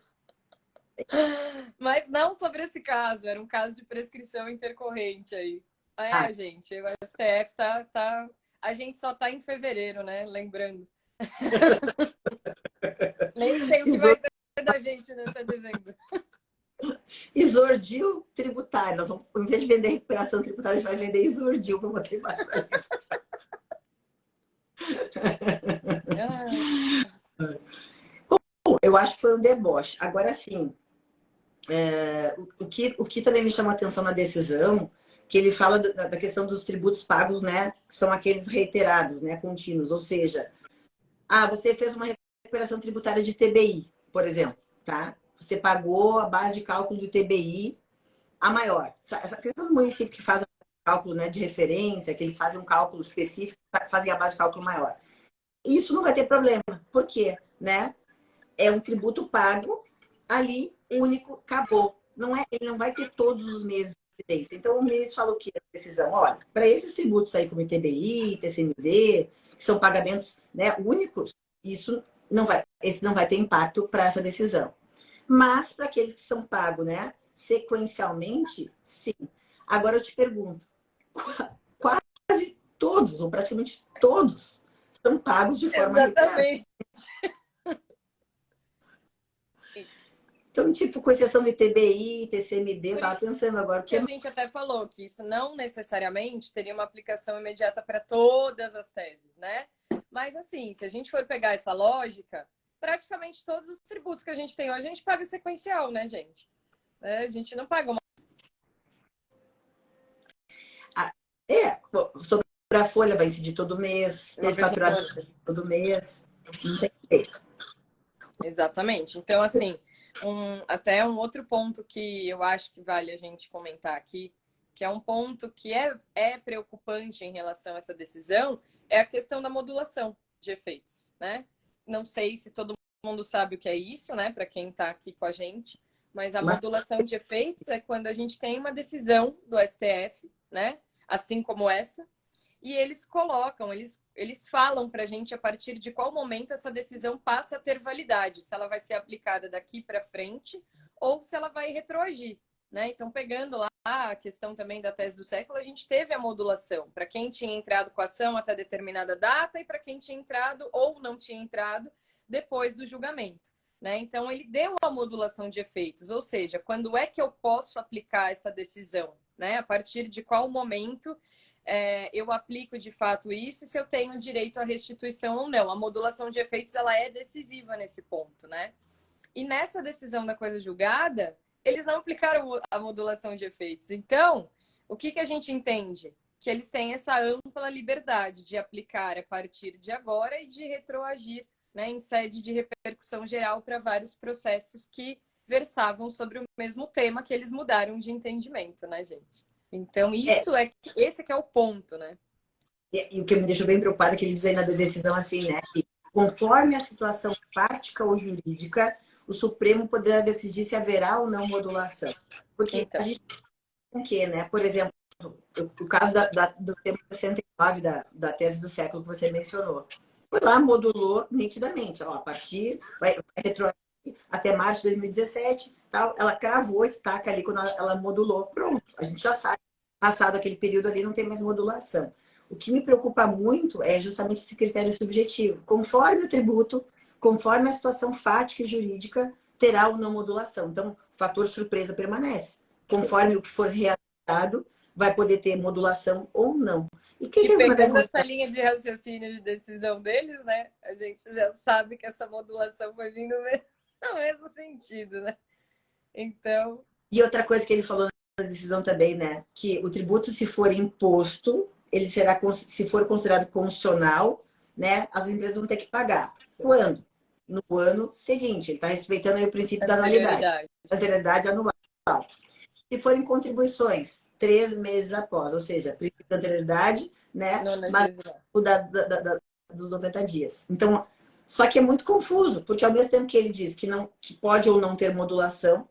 Speaker 2: Mas não sobre esse caso, era um caso de prescrição intercorrente aí. Gente, o STF tá. A gente só tá em fevereiro, né? Lembrando. Nem sei o que vai ser da gente nessa dezembro.
Speaker 1: Isordil tributário. Nós vamos, em vez de vender recuperação tributária, a gente vai vender isordil para botar embaixo. Bom, eu acho que foi um deboche. Agora sim, o que também me chamou a atenção na decisão, que ele fala da questão dos tributos pagos, né? Que são aqueles reiterados, né? Contínuos. Ou seja, você fez uma recuperação tributária de TBI, por exemplo, tá? Você pagou a base de cálculo do TBI a maior. Essa questão do município que faz cálculo, né, de referência, que eles fazem um cálculo específico, fazem a base de cálculo maior. Isso não vai ter problema. Por quê? Né? É um tributo pago ali, único, acabou. Ele não vai ter todos os meses de incidência. Então, o ministro falou que a decisão, olha, para esses tributos aí, como ITBI, TCMD, que são pagamentos, né, únicos, esse não vai ter impacto para essa decisão. Mas, para aqueles que são pagos, né, sequencialmente, sim. Agora eu te pergunto, quase todos, ou praticamente todos, são pagos de forma
Speaker 2: Exatamente.
Speaker 1: Então, tipo, com exceção do ITBI, TCMD, eu estava pensando agora...
Speaker 2: Que a gente até falou que isso não necessariamente teria uma aplicação imediata para todas as teses, né? Mas, assim, se a gente for pegar essa lógica, praticamente todos os tributos que a gente tem hoje, a gente paga sequencial, né, gente? A gente não paga uma...
Speaker 1: sobre a folha vai incidir todo mês, tem faturamento todo mês, não tem jeito.
Speaker 2: Exatamente. Então, assim... até um outro ponto que eu acho que vale a gente comentar aqui, que é um ponto que é preocupante em relação a essa decisão, é a questão da modulação de efeitos, né? Não sei se todo mundo sabe o que é isso, né? Para quem está aqui com a gente, mas a modulação de efeitos é quando a gente tem uma decisão do STF, né? Assim como essa, e eles colocam, eles falam para a gente a partir de qual momento essa decisão passa a ter validade, se ela vai ser aplicada daqui para frente ou se ela vai retroagir, né? Então, pegando lá a questão também da tese do século, a gente teve a modulação para quem tinha entrado com a ação até determinada data e para quem tinha entrado ou não tinha entrado depois do julgamento, né? Então, ele deu a modulação de efeitos, ou seja, quando é que eu posso aplicar essa decisão? né? A partir de qual momento eu aplico de fato isso e se eu tenho direito à restituição ou não. A modulação de efeitos ela é decisiva nesse ponto, né? E nessa decisão da coisa julgada, eles não aplicaram a modulação de efeitos. Então, o que a gente entende? Que eles têm essa ampla liberdade de aplicar a partir de agora e de retroagir, né, em sede de repercussão geral para vários processos que versavam sobre o mesmo tema que eles mudaram de entendimento, né, gente? Então, esse que é o ponto, né?
Speaker 1: E o que me deixou bem preocupada é que ele diz aí na decisão assim, né? Que conforme a situação fática ou jurídica, o Supremo poderá decidir se haverá ou não modulação. Porque
Speaker 2: Então.
Speaker 1: a gente tem o quê, né? Por exemplo, o caso do tema 69 da tese do século que você mencionou. Foi lá, modulou nitidamente. Ó, a partir, vai retroagir até março de 2017, tal, ela cravou, estaca ali quando ela modulou. Pronto, a gente já sabe. Passado aquele período ali, não tem mais modulação. O que me preocupa muito é justamente esse critério subjetivo. Conforme o tributo, conforme a situação fática e jurídica, terá ou não modulação. Então, o fator surpresa permanece. Conforme o que for realizado, vai poder ter modulação ou não.
Speaker 2: E pegando essa linha de raciocínio de decisão deles, né? A gente já sabe que essa modulação vai vir no mesmo sentido, né? Então.
Speaker 1: E outra coisa que ele falou na decisão também, né? Que o tributo, se for imposto, ele será, se for considerado constitucional, né? As empresas vão ter que pagar. Quando? No ano seguinte. Ele está respeitando aí o princípio da anualidade. Anterioridade anual. Se forem contribuições, 3 meses após, ou seja, princípio da anterioridade, né? Mas o dos 90 dias. Então, só que é muito confuso, porque ao mesmo tempo que ele diz que pode ou não ter modulação,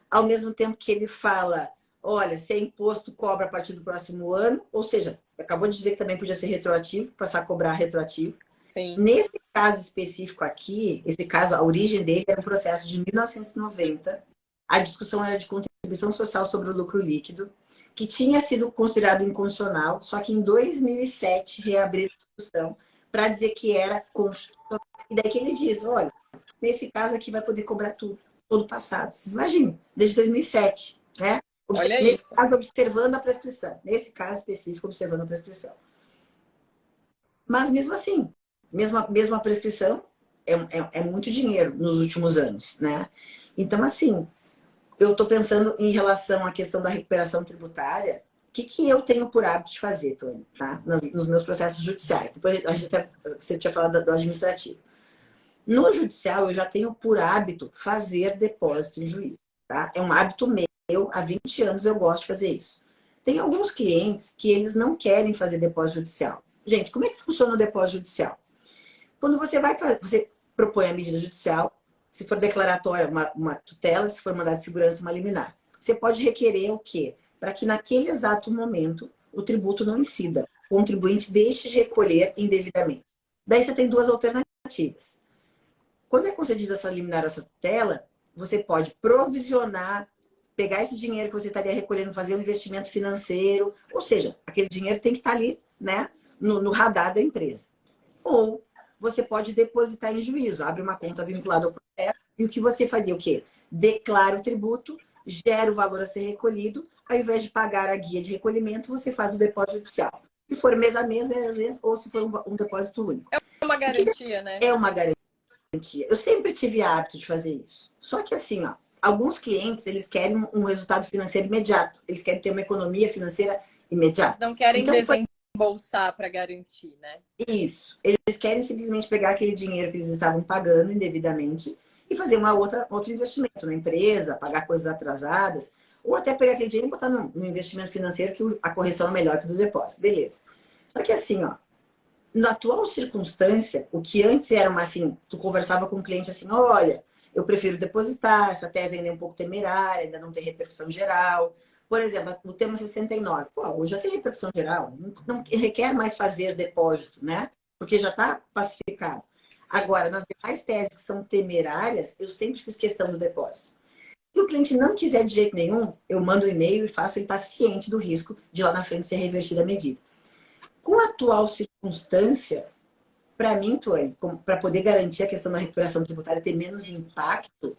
Speaker 1: ao mesmo tempo que ele fala, olha, se é imposto, cobra a partir do próximo ano, ou seja, acabou de dizer que também podia ser retroativo, passar a cobrar retroativo.
Speaker 2: Sim.
Speaker 1: Nesse caso específico aqui, esse caso, a origem dele era um processo de 1990, a discussão era de contribuição social sobre o lucro líquido, que tinha sido considerado inconstitucional, só que em 2007 reabriu a discussão para dizer que era constitucional. E daí que ele diz, olha, nesse caso aqui vai poder cobrar tudo, todo passado. Vocês imaginam, desde 2007, né? Nesse caso, observando a prescrição. Nesse caso específico, observando a prescrição. Mas mesmo assim, mesmo a prescrição é muito dinheiro nos últimos anos, né? Então, assim, eu estou pensando em relação à questão da recuperação tributária, o que eu tenho por hábito de fazer, Tony, tá? Nos meus processos judiciais. Depois, você tinha falado do administrativo. No judicial, eu já tenho por hábito fazer depósito em juízo, tá? É um hábito meu, há 20 anos eu gosto de fazer isso. Tem alguns clientes que eles não querem fazer depósito judicial. Gente, como é que funciona o depósito judicial? Quando você vai fazer, você propõe a medida judicial, se for declaratória, uma tutela, se for mandado de segurança, uma liminar. Você pode requerer o quê? Para que naquele exato momento o tributo não incida, o contribuinte deixe de recolher indevidamente. Daí você tem duas alternativas. Quando é concedida essa liminar, essa tutela, você pode provisionar, pegar esse dinheiro que você estaria recolhendo, fazer um investimento financeiro, ou seja, aquele dinheiro tem que estar ali, né, no radar da empresa. Ou você pode depositar em juízo, abre uma conta vinculada ao processo, e o que você faria? O quê? Declara o tributo, gera o valor a ser recolhido, ao invés de pagar a guia de recolhimento, você faz o depósito judicial. Se for mês a mês, ou se for um depósito único.
Speaker 2: É uma garantia, né?
Speaker 1: É uma garantia. Eu sempre tive hábito de fazer isso. Só que assim, ó, alguns clientes, eles querem um resultado financeiro imediato. Eles querem ter uma economia financeira imediata.
Speaker 2: Não querem desembolsar para garantir, né?
Speaker 1: Isso. Eles querem simplesmente pegar aquele dinheiro que eles estavam pagando indevidamente e fazer outro investimento na empresa, pagar coisas atrasadas, ou até pegar aquele dinheiro e botar no investimento financeiro que a correção é melhor que do depósito. Beleza. Só que assim, ó, na atual circunstância, o que antes era assim, tu conversava com o cliente assim, olha, eu prefiro depositar, essa tese ainda é um pouco temerária, ainda não tem repercussão geral. Por exemplo, o tema 69, pô, hoje já tem repercussão geral, não requer mais fazer depósito, né? Porque já está pacificado. Agora, nas demais teses que são temerárias, eu sempre fiz questão do depósito. Se o cliente não quiser de jeito nenhum, eu mando um e-mail e faço ele estar ciente do risco de lá na frente ser revertida a medida. Com a atual circunstância, para mim, Tony, para poder garantir a questão da recuperação tributária ter menos impacto,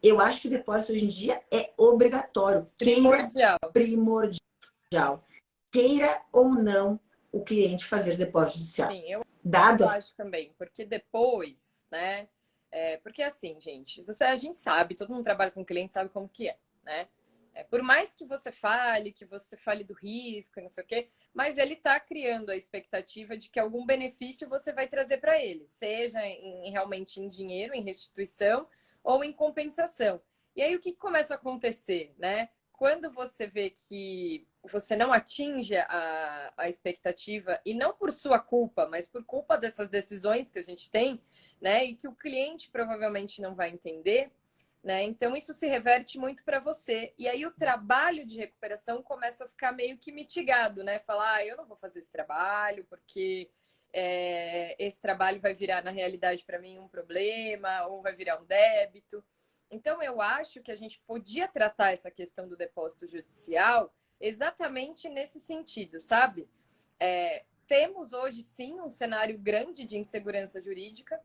Speaker 1: eu acho que o depósito hoje em dia é obrigatório.
Speaker 2: Primordial.
Speaker 1: Primordial. judicial, queira ou não o cliente fazer depósito judicial.
Speaker 2: Sim, eu
Speaker 1: Dado
Speaker 2: acho também, porque depois, né? Porque assim, gente, a gente sabe, todo mundo trabalha com cliente, sabe como que é, né? Por mais que você fale do risco e não sei o quê, mas ele está criando a expectativa de que algum benefício você vai trazer para ele, seja realmente em dinheiro, em restituição ou em compensação. E aí o que começa a acontecer, né? Quando você vê que você não atinge a expectativa, e não por sua culpa, mas por culpa dessas decisões que a gente tem, né? E que o cliente provavelmente não vai entender, né? Então isso se reverte muito para você. E aí o trabalho de recuperação começa a ficar meio que mitigado, né? Falar, eu não vou fazer esse trabalho porque esse trabalho vai virar, na realidade, para mim um problema, ou vai virar um débito. Então, eu acho que a gente podia tratar essa questão do depósito judicial exatamente nesse sentido, sabe? Temos hoje, sim, um cenário grande de insegurança jurídica,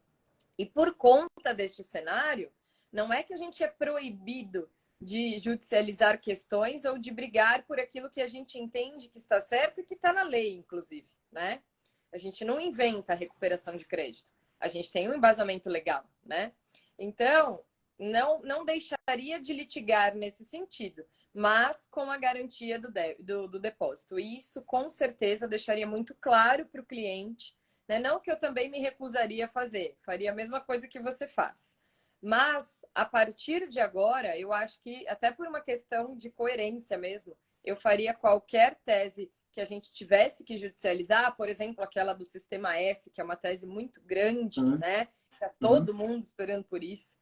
Speaker 2: e por conta deste cenário, não é que a gente é proibido de judicializar questões ou de brigar por aquilo que a gente entende que está certo e que está na lei, inclusive, né? A gente não inventa a recuperação de crédito. A gente tem um embasamento legal, né? Então, não deixaria de litigar nesse sentido, mas com a garantia do depósito. E isso, com certeza, deixaria muito claro para o cliente, né? Não que eu também me recusaria a fazer, faria a mesma coisa que você faz. Mas, a partir de agora, eu acho que, até por uma questão de coerência mesmo, eu faria qualquer tese que a gente tivesse que judicializar, por exemplo, aquela do Sistema S, que é uma tese muito grande, né? Está todo mundo esperando por isso.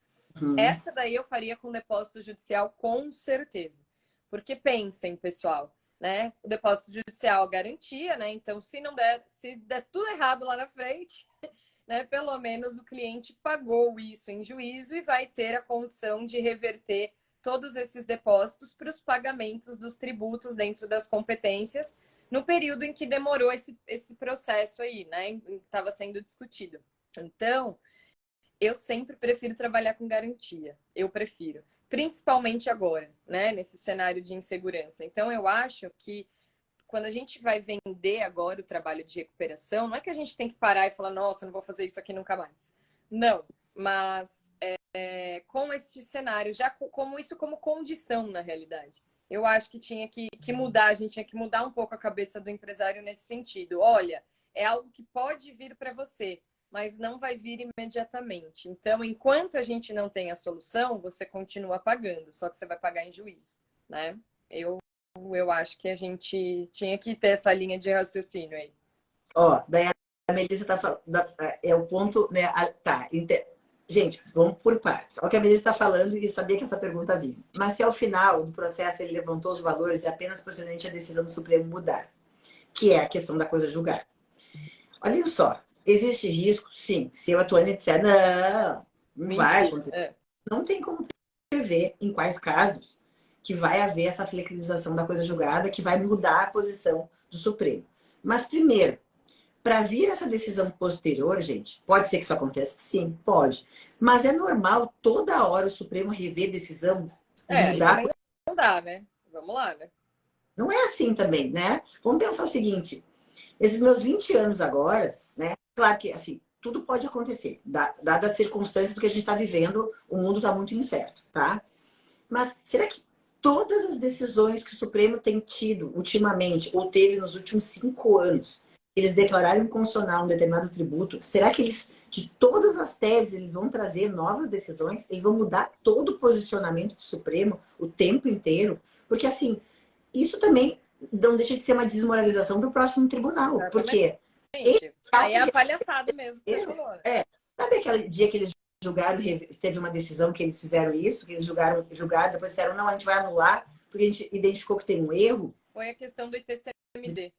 Speaker 2: Essa daí eu faria com depósito judicial, com certeza. Porque pensem, pessoal, né? O depósito judicial garantia, né? Então, se der tudo errado lá na frente, né? Pelo menos o cliente pagou isso em juízo e vai ter a condição de reverter todos esses depósitos para os pagamentos dos tributos dentro das competências no período em que demorou esse processo aí, né? Estava sendo discutido. Então, eu sempre prefiro trabalhar com garantia. Eu prefiro. Principalmente agora, né? Nesse cenário de insegurança. Então, eu acho que quando a gente vai vender agora o trabalho de recuperação, não é que a gente tem que parar e falar, nossa, não vou fazer isso aqui nunca mais. Não, mas com esse cenário, já como isso como condição, na realidade. Eu acho que tinha que mudar, a gente tinha que mudar um pouco a cabeça do empresário nesse sentido. Olha, é algo que pode vir para você, mas não vai vir imediatamente. Então, enquanto a gente não tem a solução, você continua pagando, só que você vai pagar em juízo, né? Eu acho que a gente tinha que ter essa linha de raciocínio aí.
Speaker 1: Ó, daí a Melissa tá falando, é o ponto, né? Tá. Gente, vamos por partes. Olha o que a Melissa está falando e sabia que essa pergunta vinha. Mas se ao final do processo ele levantou os valores e apenas posteriormente a decisão do Supremo mudar, que é a questão da coisa julgada. Olha só, existe risco? Sim. Se eu atuando e disser, não vai acontecer. Não tem como prever em quais casos que vai haver essa flexibilização da coisa julgada, que vai mudar a posição do Supremo. Mas, primeiro, para vir essa decisão posterior, gente, pode ser que isso aconteça? Sim, pode. Mas é normal toda hora o Supremo rever decisão e mudar.
Speaker 2: Não dá, né? Vamos lá, né?
Speaker 1: Não é assim também, né? Vamos pensar o seguinte: esses meus 20 anos agora, né? Claro que, assim, tudo pode acontecer, dadas as circunstâncias do que a gente está vivendo, o mundo está muito incerto, tá? Mas será que todas as decisões que o Supremo tem tido ultimamente, ou teve nos últimos 5 anos, eles declararam inconstitucional um determinado tributo, será que eles, de todas as teses, eles vão trazer novas decisões? Eles vão mudar todo o posicionamento do Supremo o tempo inteiro? Porque, assim, isso também não deixa de ser uma desmoralização do próximo tribunal.
Speaker 2: Exatamente.
Speaker 1: Porque
Speaker 2: aí é a palhaçada mesmo que você falou.
Speaker 1: Sabe aquele dia que eles julgaram, teve uma decisão que eles fizeram isso, que eles julgaram, depois disseram, não, a gente vai anular, porque a gente identificou que tem um erro?
Speaker 2: Foi a questão do ITCMD.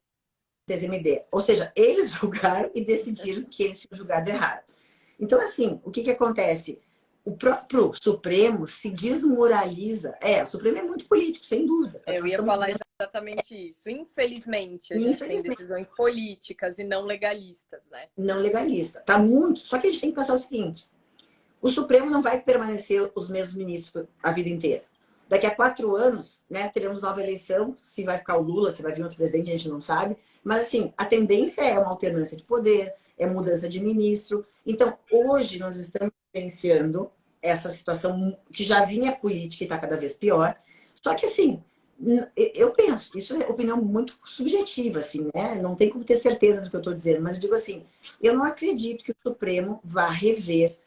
Speaker 1: Ou seja, eles julgaram e decidiram que eles tinham julgado errado. Então, assim, o que acontece? O próprio Supremo se desmoraliza. O Supremo é muito político, sem dúvida.
Speaker 2: Eu ia falar exatamente isso. Infelizmente, a gente tem decisões políticas e não legalistas, né?
Speaker 1: Não legalista. Tá muito. Só que a gente tem que pensar o seguinte: o Supremo não vai permanecer os mesmos ministros a vida inteira. Daqui a 4 anos, né, teremos nova eleição. Se vai ficar o Lula, se vai vir outro presidente, a gente não sabe. Mas, assim, a tendência é uma alternância de poder, é mudança de ministro. Então, hoje, nós estamos vivenciando essa situação que já vinha política e está cada vez pior. Só que, assim, eu penso, isso é opinião muito subjetiva, assim, né? Não tem como ter certeza do que eu estou dizendo, mas eu digo assim, eu não acredito que o Supremo vá rever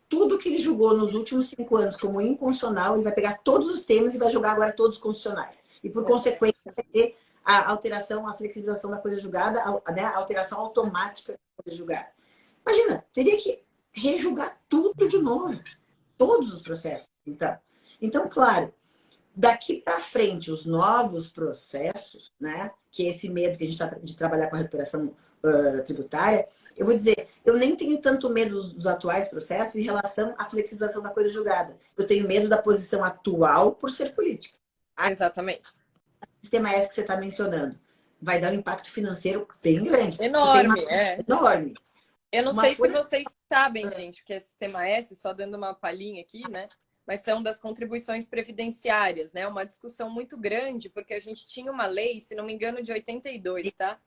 Speaker 1: tudo que ele julgou nos últimos 5 anos como inconstitucional e vai pegar todos os temas e vai julgar agora todos constitucionais. E, por consequência, vai ter a alteração, a flexibilização da coisa julgada, né? A alteração automática da coisa julgada. Imagina, teria que rejulgar tudo de novo, todos os processos. Então claro, daqui para frente, os novos processos, né? Que é esse medo que a gente está de trabalhar com a recuperação tributária, eu vou dizer, eu nem tenho tanto medo dos atuais processos em relação à flexibilização da coisa julgada. Eu tenho medo da posição atual por ser política.
Speaker 2: Exatamente.
Speaker 1: O sistema S que você está mencionando vai dar um impacto financeiro bem grande.
Speaker 2: Enorme,
Speaker 1: enorme.
Speaker 2: Eu não
Speaker 1: Uma
Speaker 2: sei se
Speaker 1: folha...
Speaker 2: vocês sabem, gente, que é Sistema S, só dando uma palhinha aqui, né? Mas são das contribuições previdenciárias, né? Uma discussão muito grande, porque a gente tinha uma lei, se não me engano, de 82, tá?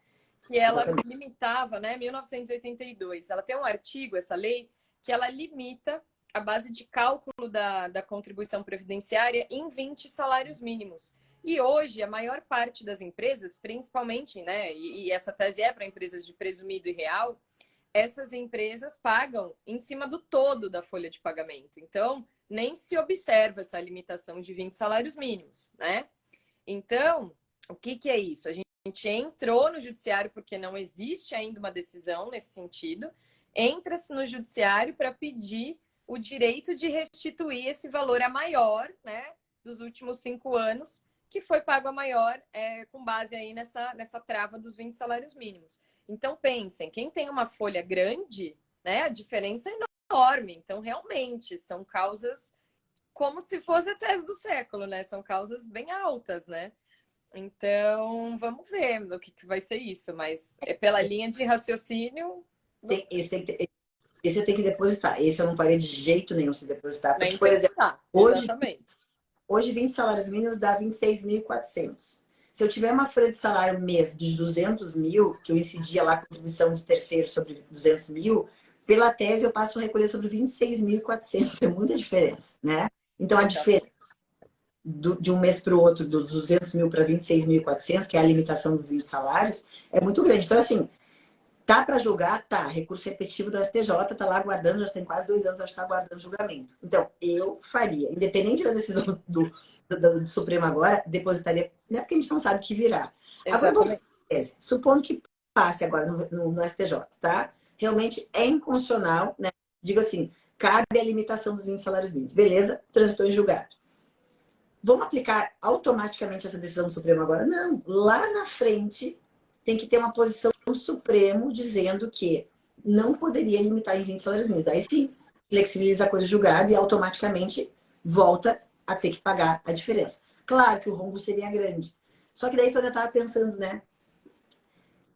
Speaker 2: Que ela limitava, né? 1982. Ela tem um artigo, essa lei, que ela limita a base de cálculo da contribuição previdenciária em 20 salários mínimos. E hoje, a maior parte das empresas, principalmente, né? E essa tese é para empresas de presumido e real, essas empresas pagam em cima do todo da folha de pagamento. Então, nem se observa essa limitação de 20 salários mínimos, né? Então, o que é isso? A gente entrou no judiciário porque não existe ainda uma decisão nesse sentido. Entra-se no judiciário para pedir o direito de restituir esse valor a maior, né, dos últimos 5 anos, que foi pago a maior com base aí nessa trava dos 20 salários mínimos. Então, pensem, quem tem uma folha grande, né, a diferença é enorme. Então, realmente, são causas como se fosse a tese do século, né? São causas bem altas, né? Então, vamos ver o que vai ser isso. Mas é pela linha de raciocínio...
Speaker 1: Esse eu tenho que depositar. Esse eu não parei de jeito nenhum se depositar. Porque,
Speaker 2: Nem
Speaker 1: por exemplo,
Speaker 2: pensar. Exatamente.
Speaker 1: Hoje 20 salários mínimos dá 26.400. Se eu tiver uma folha de salário mês de 200 mil, que eu incidia lá a contribuição de terceiro sobre 200 mil, pela tese eu passo a recolher sobre 26.400. É muita diferença, né? Então, a diferença de um mês para o outro, dos 200 mil para 26.400, que é a limitação dos 20 salários, é muito grande. Então, assim, tá para julgar? Tá. Recurso repetitivo do STJ, tá lá aguardando, já tem quase 2 anos, acho que tá aguardando julgamento. Então, eu faria, independente da decisão do Supremo agora, depositaria, não é porque a gente não sabe o que virá.
Speaker 2: Exatamente.
Speaker 1: Agora, supondo que passe agora no STJ, tá? Realmente é inconstitucional, né? Digo assim, cabe a limitação dos 20 salários mínimos. Beleza, transitou em julgado. Vamos aplicar automaticamente essa decisão do Supremo agora? Não. Lá na frente tem que ter uma posição do Supremo dizendo que não poderia limitar em 20 salários mínimos. Aí sim, flexibiliza a coisa julgada e automaticamente volta a ter que pagar a diferença. Claro que o rombo seria grande. Só que daí eu estava pensando, né?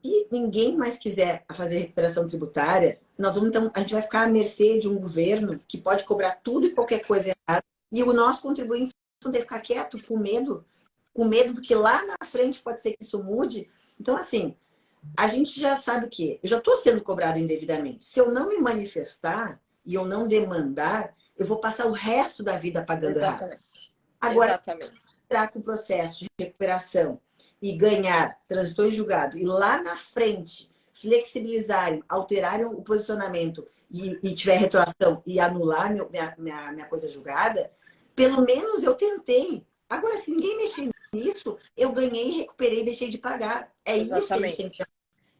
Speaker 1: Se ninguém mais quiser fazer recuperação tributária, nós vamos então, a gente vai ficar à mercê de um governo que pode cobrar tudo e qualquer coisa errada e o nosso contribuinte tem que ficar quieto, com medo do que lá na frente pode ser que isso mude. Então, assim, a gente já sabe o quê? Eu já estou sendo cobrado indevidamente. Se eu não me manifestar e eu não demandar, eu vou passar o resto da vida pagando errado. Agora, entrar com o processo de recuperação e ganhar, transitou em julgado, e lá na frente flexibilizarem, alterarem o posicionamento e tiver retroação e anular minha coisa julgada, pelo menos eu tentei. Agora, se ninguém mexer nisso, eu ganhei, recuperei e deixei de pagar. É isso que a gente tem que...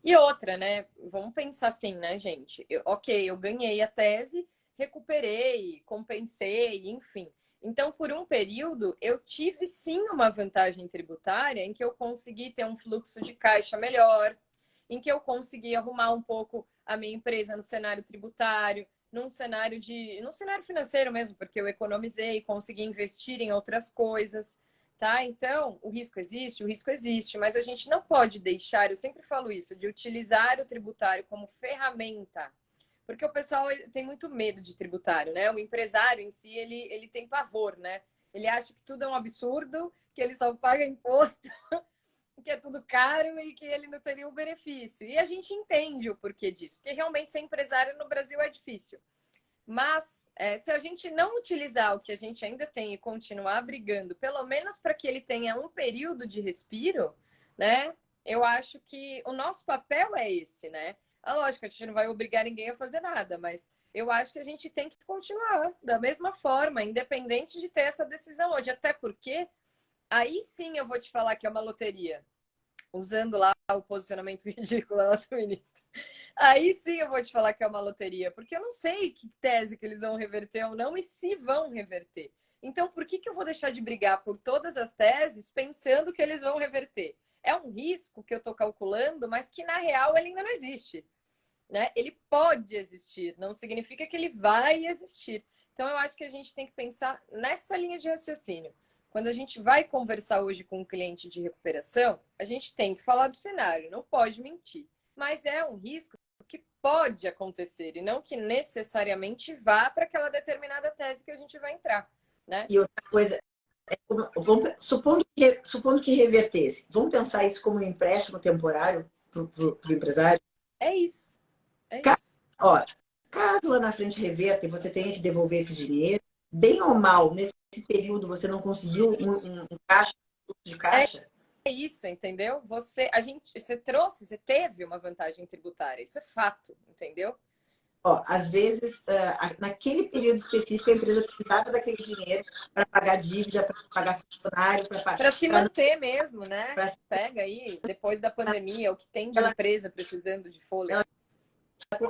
Speaker 2: E outra, né? Vamos pensar assim, né, gente? Ok, eu ganhei a tese, recuperei, compensei, enfim. Então, por um período, eu tive sim uma vantagem tributária em que eu consegui ter um fluxo de caixa melhor, em que eu consegui arrumar um pouco a minha empresa no cenário tributário, num cenário financeiro mesmo, porque eu economizei, consegui investir em outras coisas, tá? Então, o risco existe, mas a gente não pode deixar, eu sempre falo isso, de utilizar o tributário como ferramenta, porque o pessoal tem muito medo de tributário, né? O empresário em si, ele tem pavor, né? Ele acha que tudo é um absurdo, que ele só paga imposto, que é tudo caro e que ele não teria um benefício. E a gente entende o porquê disso, porque realmente ser empresário no Brasil é difícil. Mas se a gente não utilizar o que a gente ainda tem e continuar brigando, pelo menos para que ele tenha um período de respiro, né? Eu acho que o nosso papel é esse, né? Lógico, a gente não vai obrigar ninguém a fazer nada, mas eu acho que a gente tem que continuar da mesma forma, independente de ter essa decisão hoje. Até porque aí sim eu vou te falar que é uma loteria, usando lá o posicionamento ridículo lá do ministro. Aí sim eu vou te falar que é uma loteria, porque eu não sei que tese que eles vão reverter ou não e se vão reverter. Então, por que eu vou deixar de brigar por todas as teses pensando que eles vão reverter? É um risco que eu estou calculando, mas que na real ele ainda não existe. Né? Ele pode existir, não significa que ele vai existir. Então, eu acho que a gente tem que pensar nessa linha de raciocínio. Quando a gente vai conversar hoje com um cliente de recuperação, a gente tem que falar do cenário, não pode mentir. Mas é um risco que pode acontecer e não que necessariamente vá para aquela determinada tese que a gente vai entrar. Né?
Speaker 1: E outra coisa, supondo que revertesse, vamos pensar isso como um empréstimo temporário para o empresário?
Speaker 2: É isso. É isso.
Speaker 1: Ó, caso lá na frente reverta e você tenha que devolver esse dinheiro, bem ou mal, nesse período você não conseguiu um caixa, um fluxo de caixa?
Speaker 2: É isso, entendeu? Você teve uma vantagem tributária, isso é fato, entendeu?
Speaker 1: Ó, às vezes, naquele período específico, a empresa precisava daquele dinheiro para pagar dívida, para pagar funcionário,
Speaker 2: Para se
Speaker 1: para
Speaker 2: manter mesmo, né?
Speaker 1: pra,
Speaker 2: Pega aí, depois da pandemia, o que tem de
Speaker 1: ela,
Speaker 2: empresa precisando de fôlego.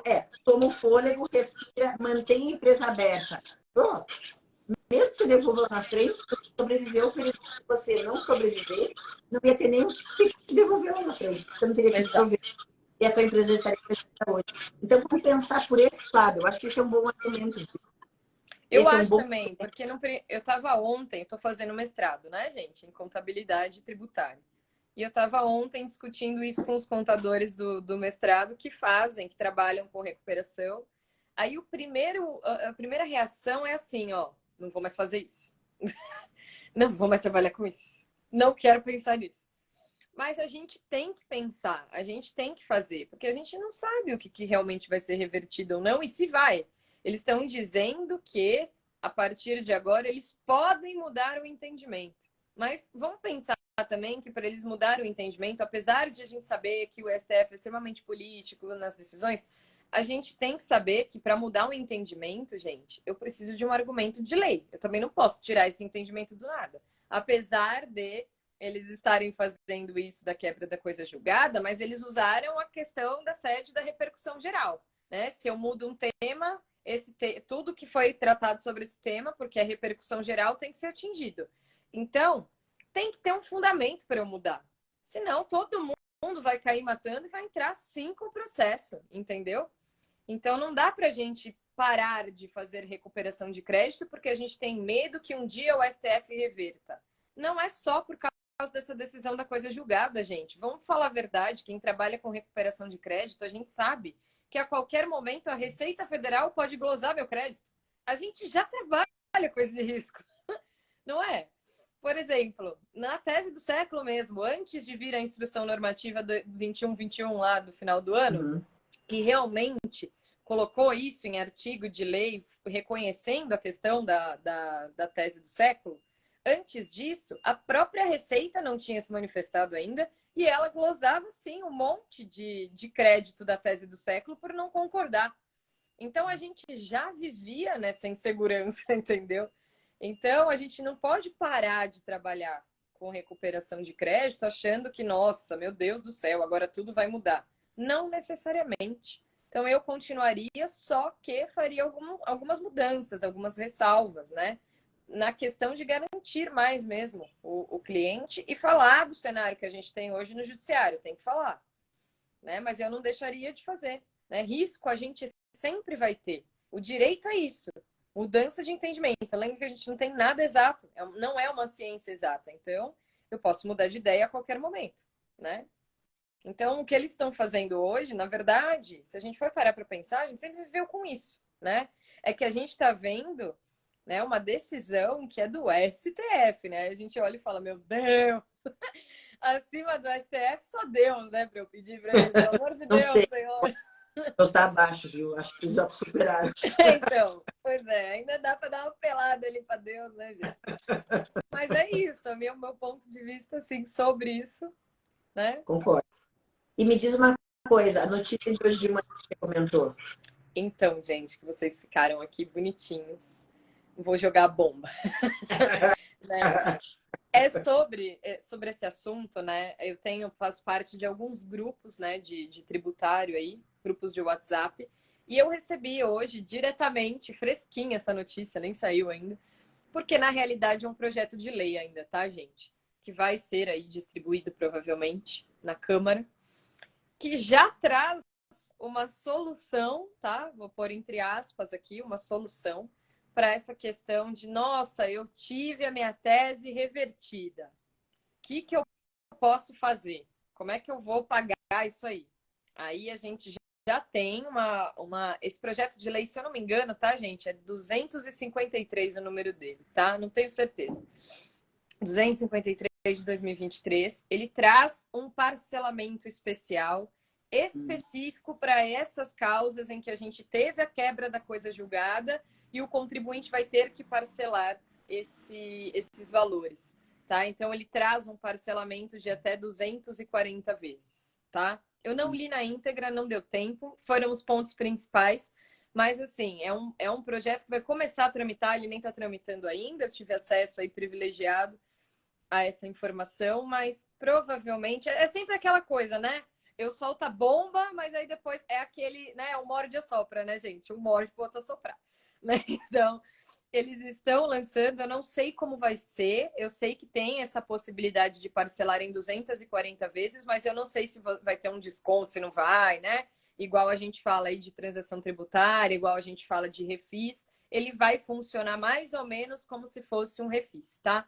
Speaker 1: ela toma um fôlego, respira, mantém a empresa aberta. Pô, mesmo que você devolva lá na frente, sobreviveu o período que você não sobrevivesse, não ia ter nem o que devolver lá na frente. Você não teria que
Speaker 2: Exato.
Speaker 1: devolver. E a tua empresa já estaria fechada hoje. Então, vamos pensar por esse lado. Eu acho que esse é um bom argumento.
Speaker 2: Eu
Speaker 1: Esse é um
Speaker 2: acho
Speaker 1: bom.
Speaker 2: também, porque eu estava ontem, estou fazendo mestrado, né, gente, em contabilidade tributária. E eu estava ontem discutindo isso com os contadores do mestrado que trabalham com recuperação. Aí a primeira reação é assim, ó, não vou mais fazer isso. Não vou mais trabalhar com isso. Não quero pensar nisso. Mas a gente tem que pensar, a gente tem que fazer, porque a gente não sabe o que realmente vai ser revertido ou não e se vai. Eles estão dizendo que a partir de agora eles podem mudar o entendimento. Mas vamos pensar também que para eles mudarem o entendimento, apesar de a gente saber que o STF é extremamente político nas decisões, a gente tem que saber que para mudar um entendimento, gente, eu preciso de um argumento de lei. Eu também não posso tirar esse entendimento do nada. Apesar de eles estarem fazendo isso da quebra da coisa julgada, mas eles usaram a questão da sede da repercussão geral. Né? Se eu mudo um tema, tudo que foi tratado sobre esse tema, porque a repercussão geral tem que ser atingido. Então, tem que ter um fundamento para eu mudar. Senão, todo mundo vai cair matando e vai entrar sim com o processo, entendeu? Então, não dá para a gente parar de fazer recuperação de crédito porque a gente tem medo que um dia o STF reverta. Não é só por causa dessa decisão da coisa julgada, gente. Vamos falar a verdade, quem trabalha com recuperação de crédito, a gente sabe que a qualquer momento a Receita Federal pode glosar meu crédito. A gente já trabalha com esse risco, não é? Por exemplo, na tese do século mesmo, antes de vir a instrução normativa do 2121 lá do final do ano, que realmente colocou isso em artigo de lei, reconhecendo a questão da tese do século, antes disso, a própria Receita não tinha se manifestado ainda e ela glosava, sim, um monte de crédito da tese do século por não concordar. Então, a gente já vivia nessa insegurança, entendeu? Então, a gente não pode parar de trabalhar com recuperação de crédito achando que, nossa, meu Deus do céu, agora tudo vai mudar. Não necessariamente. Então, eu continuaria, só que faria algumas mudanças, algumas ressalvas, né? Na questão de garantir mais mesmo o cliente e falar do cenário que a gente tem hoje no judiciário, tem que falar, né? Mas eu não deixaria de fazer, né? Risco a gente sempre vai ter. O direito é isso, mudança de entendimento. Lembra que a gente não tem nada exato, não é uma ciência exata, então eu posso mudar de ideia a qualquer momento, né? Então, o que eles estão fazendo hoje, na verdade, se a gente for parar para pensar, a gente sempre viveu com isso, né? É que a gente está vendo né? Uma decisão que é do STF, né? A gente olha e fala, meu Deus, acima do STF só Deus, né? Para eu pedir para ele, pelo amor de
Speaker 1: Não
Speaker 2: Deus,
Speaker 1: sei,
Speaker 2: Senhor.
Speaker 1: eu estou abaixo, viu? Acho que eles já superaram.
Speaker 2: Então, pois é, ainda dá para dar uma pelada ali para Deus, né, gente? Mas é isso, meu ponto de vista, assim, sobre isso, né?
Speaker 1: Concordo. E me diz uma coisa, a notícia de hoje de manhã que você comentou.
Speaker 2: Então, gente, que vocês ficaram aqui bonitinhos. Vou jogar a bomba, né? Sobre esse assunto, né? Faço parte de alguns grupos, né, de tributário aí, grupos de WhatsApp, e eu recebi hoje diretamente, fresquinha essa notícia, nem saiu ainda, porque na realidade é um projeto de lei ainda, tá, gente? Que vai ser aí distribuído provavelmente na Câmara, que já traz uma solução, tá? Vou pôr entre aspas aqui, uma solução para essa questão de, nossa, eu tive a minha tese revertida. O que eu posso fazer? Como é que eu vou pagar isso aí? Aí a gente já tem esse projeto de lei, se eu não me engano, tá, gente? É 253 o número dele, tá? Não tenho certeza. 253 de 2023. Ele traz um parcelamento especial específico para essas causas em que a gente teve a quebra da coisa julgada e o contribuinte vai ter que parcelar esses valores, tá? Então ele traz um parcelamento de até 240 vezes, tá? Eu não li na íntegra, não deu tempo, foram os pontos principais, mas assim, é um projeto que vai começar a tramitar, ele nem está tramitando ainda, eu tive acesso aí privilegiado a essa informação, mas provavelmente é sempre aquela coisa, né? Eu solto a bomba, mas aí depois é aquele, né? Um morde e assopra, né, gente? Um morde pro outro assoprar, né? Então, eles estão lançando, eu não sei como vai ser, eu sei que tem essa possibilidade de parcelar em 240 vezes, mas eu não sei se vai ter um desconto, se não vai, né? Igual a gente fala aí de transação tributária, igual a gente fala de refis, ele vai funcionar mais ou menos como se fosse um refis, tá?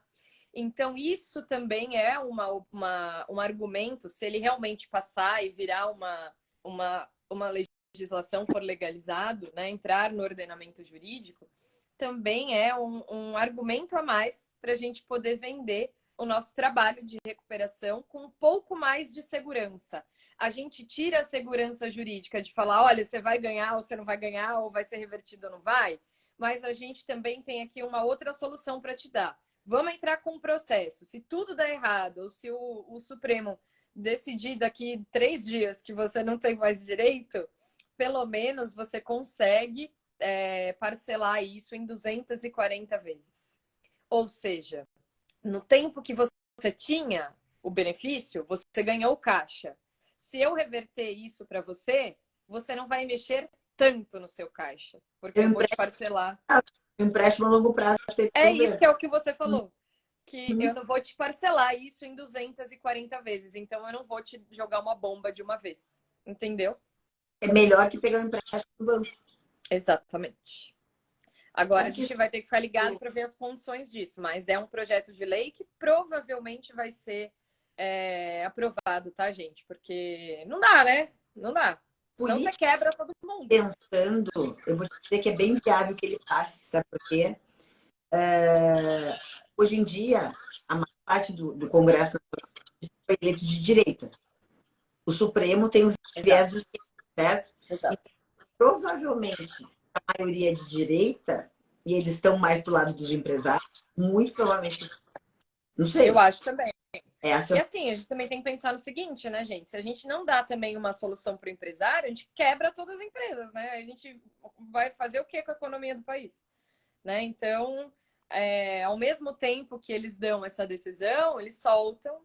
Speaker 2: Então, isso também é um argumento, se ele realmente passar e virar uma legislação, for legalizado, né, entrar no ordenamento jurídico, também é um argumento a mais para a gente poder vender o nosso trabalho de recuperação com um pouco mais de segurança. A gente tira a segurança jurídica de falar, olha, você vai ganhar ou você não vai ganhar, ou vai ser revertido ou não vai, mas a gente também tem aqui uma outra solução para te dar. Vamos entrar com um processo. Se tudo der errado, ou se o Supremo decidir daqui 3 dias que você não tem mais direito, pelo menos você consegue parcelar isso em 240 vezes. Ou seja, no tempo que você tinha o benefício, você ganhou caixa. Se eu reverter isso para você, você não vai mexer tanto no seu caixa, porque eu vou te parcelar.
Speaker 1: Empréstimo a longo prazo.
Speaker 2: É isso que é o que você falou. Que
Speaker 1: Uhum.
Speaker 2: eu não vou te parcelar isso em 240 vezes. Então, eu não vou te jogar uma bomba de uma vez. Entendeu?
Speaker 1: É melhor que pegar um empréstimo no banco.
Speaker 2: Exatamente. Agora, a
Speaker 1: Sabe que
Speaker 2: gente vai ter que ficar ligado para ver as condições disso. Mas é um projeto de lei que provavelmente vai ser aprovado, tá, gente? Porque não dá, né? Não dá. Senão você
Speaker 1: política
Speaker 2: quebra todo mundo.
Speaker 1: pensando, eu vou te dizer que é bem viável que ele passe, sabe por quê? Hoje em dia, a maior parte do Congresso foi eleito de direita. O Supremo tem o viés
Speaker 2: Exato,
Speaker 1: de esquerda, certo? E
Speaker 2: exato.
Speaker 1: provavelmente, a maioria é de direita, e eles estão mais pro lado dos empresários, muito provavelmente, não
Speaker 2: Eu
Speaker 1: sei,
Speaker 2: acho também. E
Speaker 1: essa
Speaker 2: assim, a gente também tem que pensar no seguinte, né, gente? Se a gente não dá também uma solução para o empresário, a gente quebra todas as empresas, né? A gente vai fazer o que com a economia do país, né? Então, ao mesmo tempo que eles dão essa decisão, eles soltam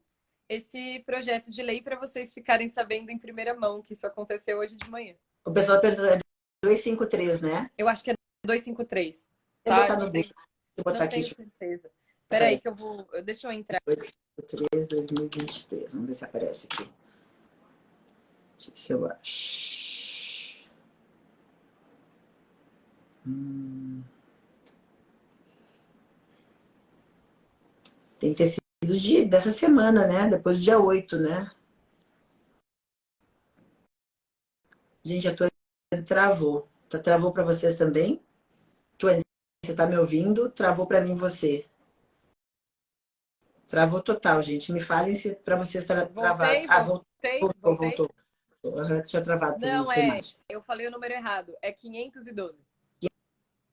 Speaker 2: esse projeto de lei para vocês ficarem sabendo em primeira mão que isso aconteceu hoje de manhã.
Speaker 1: o pessoal perguntou, é 253, né?
Speaker 2: Eu acho que é 253,
Speaker 1: Vou
Speaker 2: tá?
Speaker 1: botar no Google, vou botar
Speaker 2: Não
Speaker 1: aqui,
Speaker 2: tenho
Speaker 1: deixa
Speaker 2: certeza.
Speaker 1: eu
Speaker 2: Peraí
Speaker 1: aparece.
Speaker 2: que deixa eu entrar.
Speaker 1: 253, 2023. Vamos ver se aparece aqui. Deixa eu ver se eu acho. Tem que ter sido dessa semana, né? Depois do dia 8, né? Gente, a tua travou. Travou para vocês também? Tua você tá me ouvindo? Travou para mim você. Travou total, gente. Me falem se para vocês está travado.
Speaker 2: Voltei,
Speaker 1: Ah,
Speaker 2: voltei.
Speaker 1: voltou. Uhum, tinha travado para mim,
Speaker 2: Não,
Speaker 1: tua imagem.
Speaker 2: eu falei o número errado. É 512.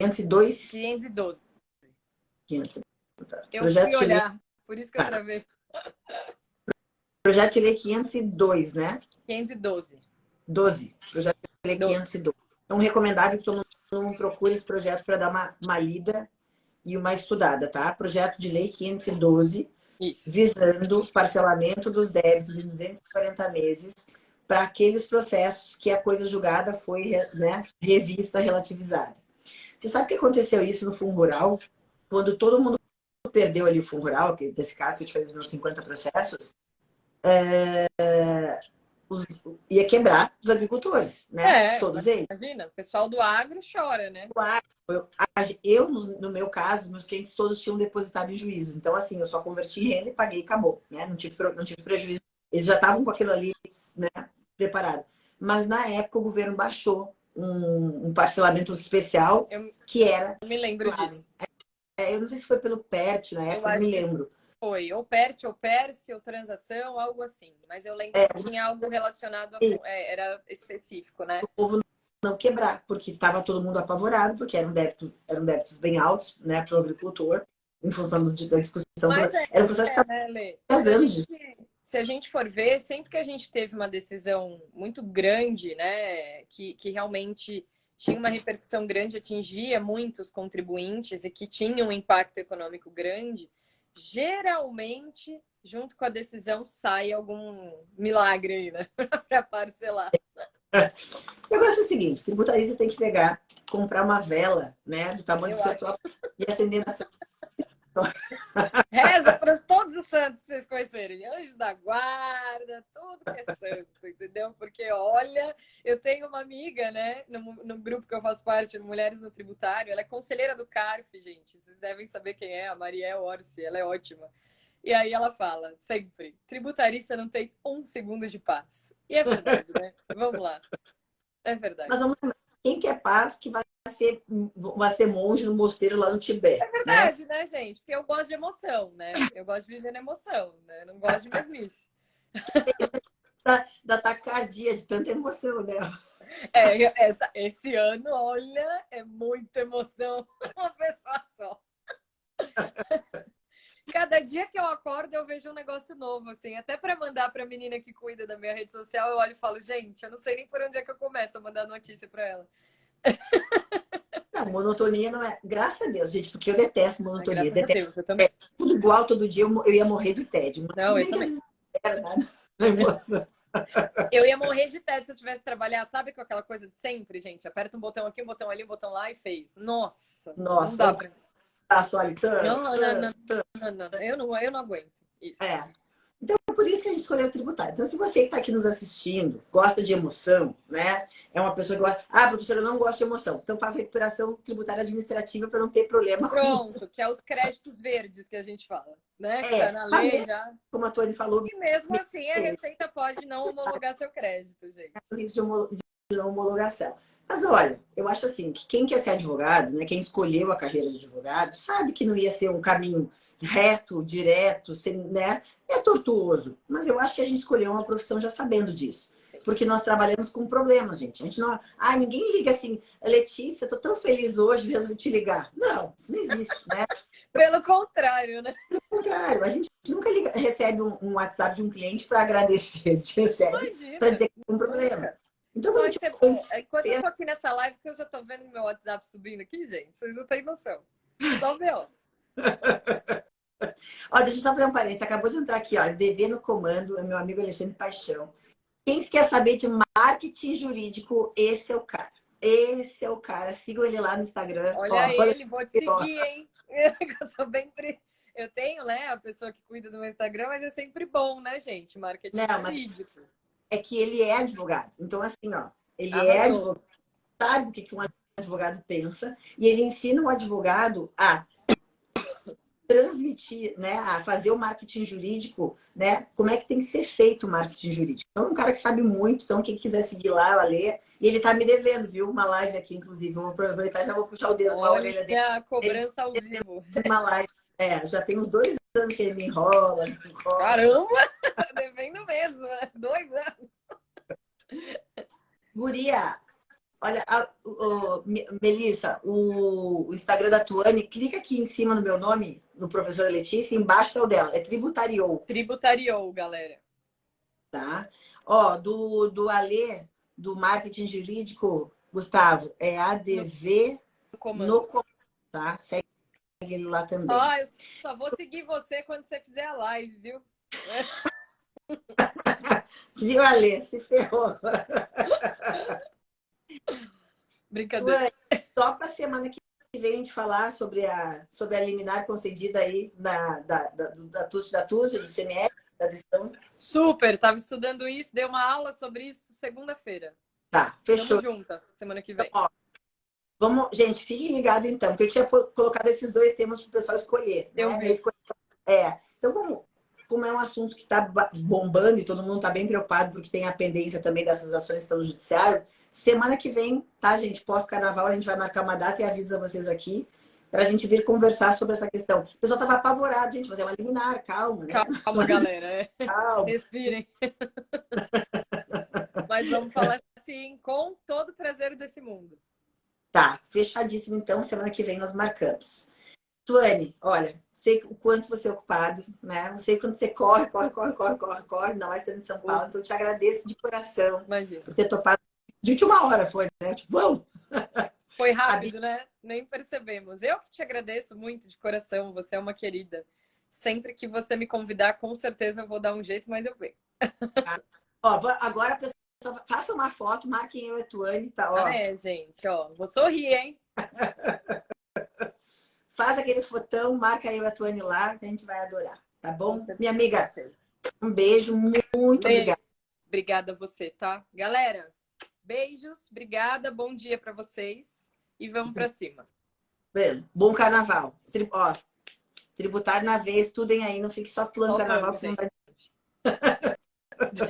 Speaker 1: 502,
Speaker 2: 512.
Speaker 1: 500. Tá.
Speaker 2: Eu fui
Speaker 1: Projeto Chile,
Speaker 2: olhar, por isso que eu travei.
Speaker 1: Projeto Chile 502, né?
Speaker 2: 512.
Speaker 1: 12. Projeto Chile
Speaker 2: 12.
Speaker 1: 502. Então, recomendável que todo mundo procure esse projeto para dar uma lida e uma estudada, tá? Projeto de Lei 512,
Speaker 2: Isso.
Speaker 1: visando parcelamento dos débitos em 240 meses para aqueles processos que a coisa julgada foi, né, revista, relativizada. Você sabe o que aconteceu isso no Fundo Rural? Quando todo mundo perdeu ali o Fundo Rural, que nesse caso que eu te falei dos meus 50 processos, ia quebrar os agricultores, né? Todos eles.
Speaker 2: Imagina, o pessoal do agro chora, né?
Speaker 1: Eu, no meu caso, meus clientes todos tinham depositado em juízo. Então, assim, eu só converti em renda e paguei e acabou, né? Não tive prejuízo. Eles já estavam com aquilo ali, né, preparado. Mas, na época, o governo baixou um parcelamento especial que era...
Speaker 2: Eu me lembro disso.
Speaker 1: Eu não sei se foi pelo PERT na época, não me lembro.
Speaker 2: Foi, ou PERT, ou PERSE, ou transação, algo assim. Mas eu lembro que tinha algo relacionado era específico, né?
Speaker 1: O povo não quebrar, porque estava todo mundo apavorado, porque eram débitos bem altos, né, para o agricultor, em função da discussão.
Speaker 2: Mas
Speaker 1: era um processo que
Speaker 2: né, Lê?
Speaker 1: 10 anos disso.
Speaker 2: Se a gente for ver, sempre que a gente teve uma decisão muito grande, né, que realmente tinha uma repercussão grande, atingia muitos contribuintes e que tinha um impacto econômico grande, geralmente, junto com a decisão, sai algum milagre aí, né, para parcelar.
Speaker 1: O negócio é o seguinte, tributarista tem que pegar, comprar uma vela, né, do tamanho do seu próprio e acender na frente.
Speaker 2: Reza para todos os santos que vocês conhecerem. Anjo da guarda, tudo que é santo, entendeu? Porque, olha, eu tenho uma amiga, né, no grupo que eu faço parte, Mulheres no Tributário, ela é conselheira do CARF, gente. Vocês devem saber quem é, a Mariel Orsi, ela é ótima. E aí ela fala, sempre, tributarista não tem um segundo de paz. E é verdade, né? Vamos lá. É verdade.
Speaker 1: Mas quem quer paz que vai ser monge no mosteiro lá no Tibete.
Speaker 2: É verdade, né, gente? Porque eu gosto de emoção, né? Eu gosto de viver na emoção, né? Eu não gosto de mesmice.
Speaker 1: Da tacardia de tanta emoção, né?
Speaker 2: Esse ano, olha, é muita emoção. Uma pessoa só. Cada dia que eu acordo, eu vejo um negócio novo, assim. Até para mandar para a menina que cuida da minha rede social, eu olho e falo, gente, eu não sei nem por onde é que eu começo a mandar notícia para ela.
Speaker 1: Não, monotonia não é. Graças a Deus, gente, porque eu detesto monotonia.
Speaker 2: Graças a Deus, eu também.
Speaker 1: Tudo igual todo dia, eu ia morrer de tédio. Mas
Speaker 2: não, eu também. Eu ia morrer de tédio se eu tivesse que trabalhar, sabe, com aquela coisa de sempre, gente? Aperta um botão aqui, um botão ali, um botão lá e fez. Nossa. Não dá pra... Não, eu não aguento isso.
Speaker 1: Então, por isso que a gente escolheu tributário. Então, se você que está aqui nos assistindo, gosta de emoção, né? É uma pessoa que gosta... professora, eu não gosto de emoção. Então, faça recuperação tributária administrativa para não ter problema.
Speaker 2: Pronto, que é os créditos verdes que a gente fala, né? Que tá na lei já.
Speaker 1: Como a Tony falou...
Speaker 2: E mesmo assim, a Receita pode não homologar seu crédito, gente.
Speaker 1: É o risco de homologação. Mas, olha, eu acho assim, que quem quer ser advogado, né? Quem escolheu a carreira de advogado, sabe que não ia ser um caminho reto, direto, sem, né? É tortuoso. Mas eu acho que a gente escolheu uma profissão já sabendo disso. Porque nós trabalhamos com problemas, gente. A gente não... ninguém liga assim, Letícia, tô tão feliz hoje, resolvi te ligar. Não, isso não existe, né?
Speaker 2: Pelo contrário, né?
Speaker 1: Pelo contrário, a gente nunca recebe um WhatsApp de um cliente para agradecer. A gente recebe para dizer que tem um problema. Então,
Speaker 2: enquanto eu tô aqui nessa live, que eu já tô vendo meu WhatsApp subindo aqui, gente, vocês não têm noção. Só ver, ó.
Speaker 1: Deixa eu só fazer um parênteses. Acabou de entrar aqui, ó. DV no comando, é meu amigo Alexandre Paixão. Quem quer saber de marketing jurídico, esse é o cara. Esse é o cara. Sigam ele lá no Instagram.
Speaker 2: Olha ele, vou te seguir, hein? Eu tô bem... Eu tenho, né, a pessoa que cuida do meu Instagram, mas é sempre bom, né, gente? Marketing jurídico.
Speaker 1: É que ele é advogado. Então, assim, ó. Ele é advogado. Sabe o que um advogado pensa. E ele ensina o advogado a transmitir, né, a fazer o marketing jurídico, né, como é que tem que ser feito o marketing jurídico. Então, é um cara que sabe muito, então quem quiser seguir lá, o Alê, e ele tá me devendo, viu, uma live aqui, inclusive, eu vou aproveitar e já vou puxar o dedo, a
Speaker 2: Olha
Speaker 1: orelha dele,
Speaker 2: a cobrança ao vivo.
Speaker 1: uma live, já tem uns 2 anos que ele me enrola, me enrola.
Speaker 2: Caramba! Tá devendo mesmo, né? 2 anos.
Speaker 1: Guria, olha, Melissa, o Instagram da Tuane, clica aqui em cima no meu nome, no Professora Letícia, embaixo tá o dela, é Tributariou.
Speaker 2: Tributariou, galera.
Speaker 1: Tá? Ó, do Alê, do marketing jurídico, Gustavo, é ADV
Speaker 2: No comando.
Speaker 1: no comando, tá? Segue ele lá também.
Speaker 2: Ah, eu só vou seguir você quando você fizer a live, viu?
Speaker 1: Viu, Alê? Se ferrou.
Speaker 2: Brincadeira.
Speaker 1: Ué, só para semana que vem a gente falar sobre a liminar concedida aí da TUS, do CMS, da decisão.
Speaker 2: Super, tava estudando isso, dei uma aula sobre isso segunda-feira.
Speaker 1: Tá, fechou.
Speaker 2: Tamo juntas, semana que
Speaker 1: Então,
Speaker 2: vem.
Speaker 1: ó, vamos, gente, fiquem ligados então, porque eu tinha colocado esses 2 temas para o pessoal escolher,
Speaker 2: Eu
Speaker 1: né?
Speaker 2: vi.
Speaker 1: Então, como é um assunto que está bombando e todo mundo está bem preocupado porque tem a pendência também dessas ações que estão no judiciário, semana que vem, tá, gente? Pós-carnaval, a gente vai marcar uma data e avisa vocês aqui para a gente vir conversar sobre essa questão. O pessoal estava apavorado, gente, fazer uma liminar, calma, né?
Speaker 2: Calma, galera.
Speaker 1: Calma.
Speaker 2: Respirem. Mas vamos falar assim, com todo o prazer desse mundo.
Speaker 1: Tá, fechadíssimo então, semana que vem nós marcamos. Tuane, olha, sei o quanto você é ocupado, né? Não sei quanto você corre, ainda mais estando em São Paulo. Então, eu te agradeço de coração
Speaker 2: Imagina.
Speaker 1: por ter topado. De última hora foi, né? Tipo, vamos!
Speaker 2: Foi rápido, né? Nem percebemos. Eu que te agradeço muito de coração. Você é uma querida. Sempre que você me convidar, com certeza eu vou dar um jeito, mas eu venho.
Speaker 1: Ó, agora a pessoa faça uma foto, marquem eu e a Tuane, tá? Ó,
Speaker 2: Ah, é, gente, ó. Vou sorrir, hein?
Speaker 1: faz aquele fotão, marca eu e a Tuane lá, que a gente vai adorar, tá bom? Minha
Speaker 2: Com
Speaker 1: amiga,
Speaker 2: certeza.
Speaker 1: um beijo, muito
Speaker 2: Beijo.
Speaker 1: obrigada.
Speaker 2: Obrigada a você, tá? Galera, beijos, obrigada, bom dia para vocês e vamos para cima.
Speaker 1: Bom carnaval. Ó, tributário na vez, estudem aí, não fique só pulando
Speaker 2: Só
Speaker 1: carnaval,
Speaker 2: vamos,
Speaker 1: que você não
Speaker 2: gente.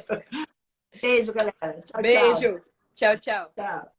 Speaker 1: vai. Beijo, galera. Tchau, tchau.
Speaker 2: Beijo. Tchau, tchau.
Speaker 1: Tchau.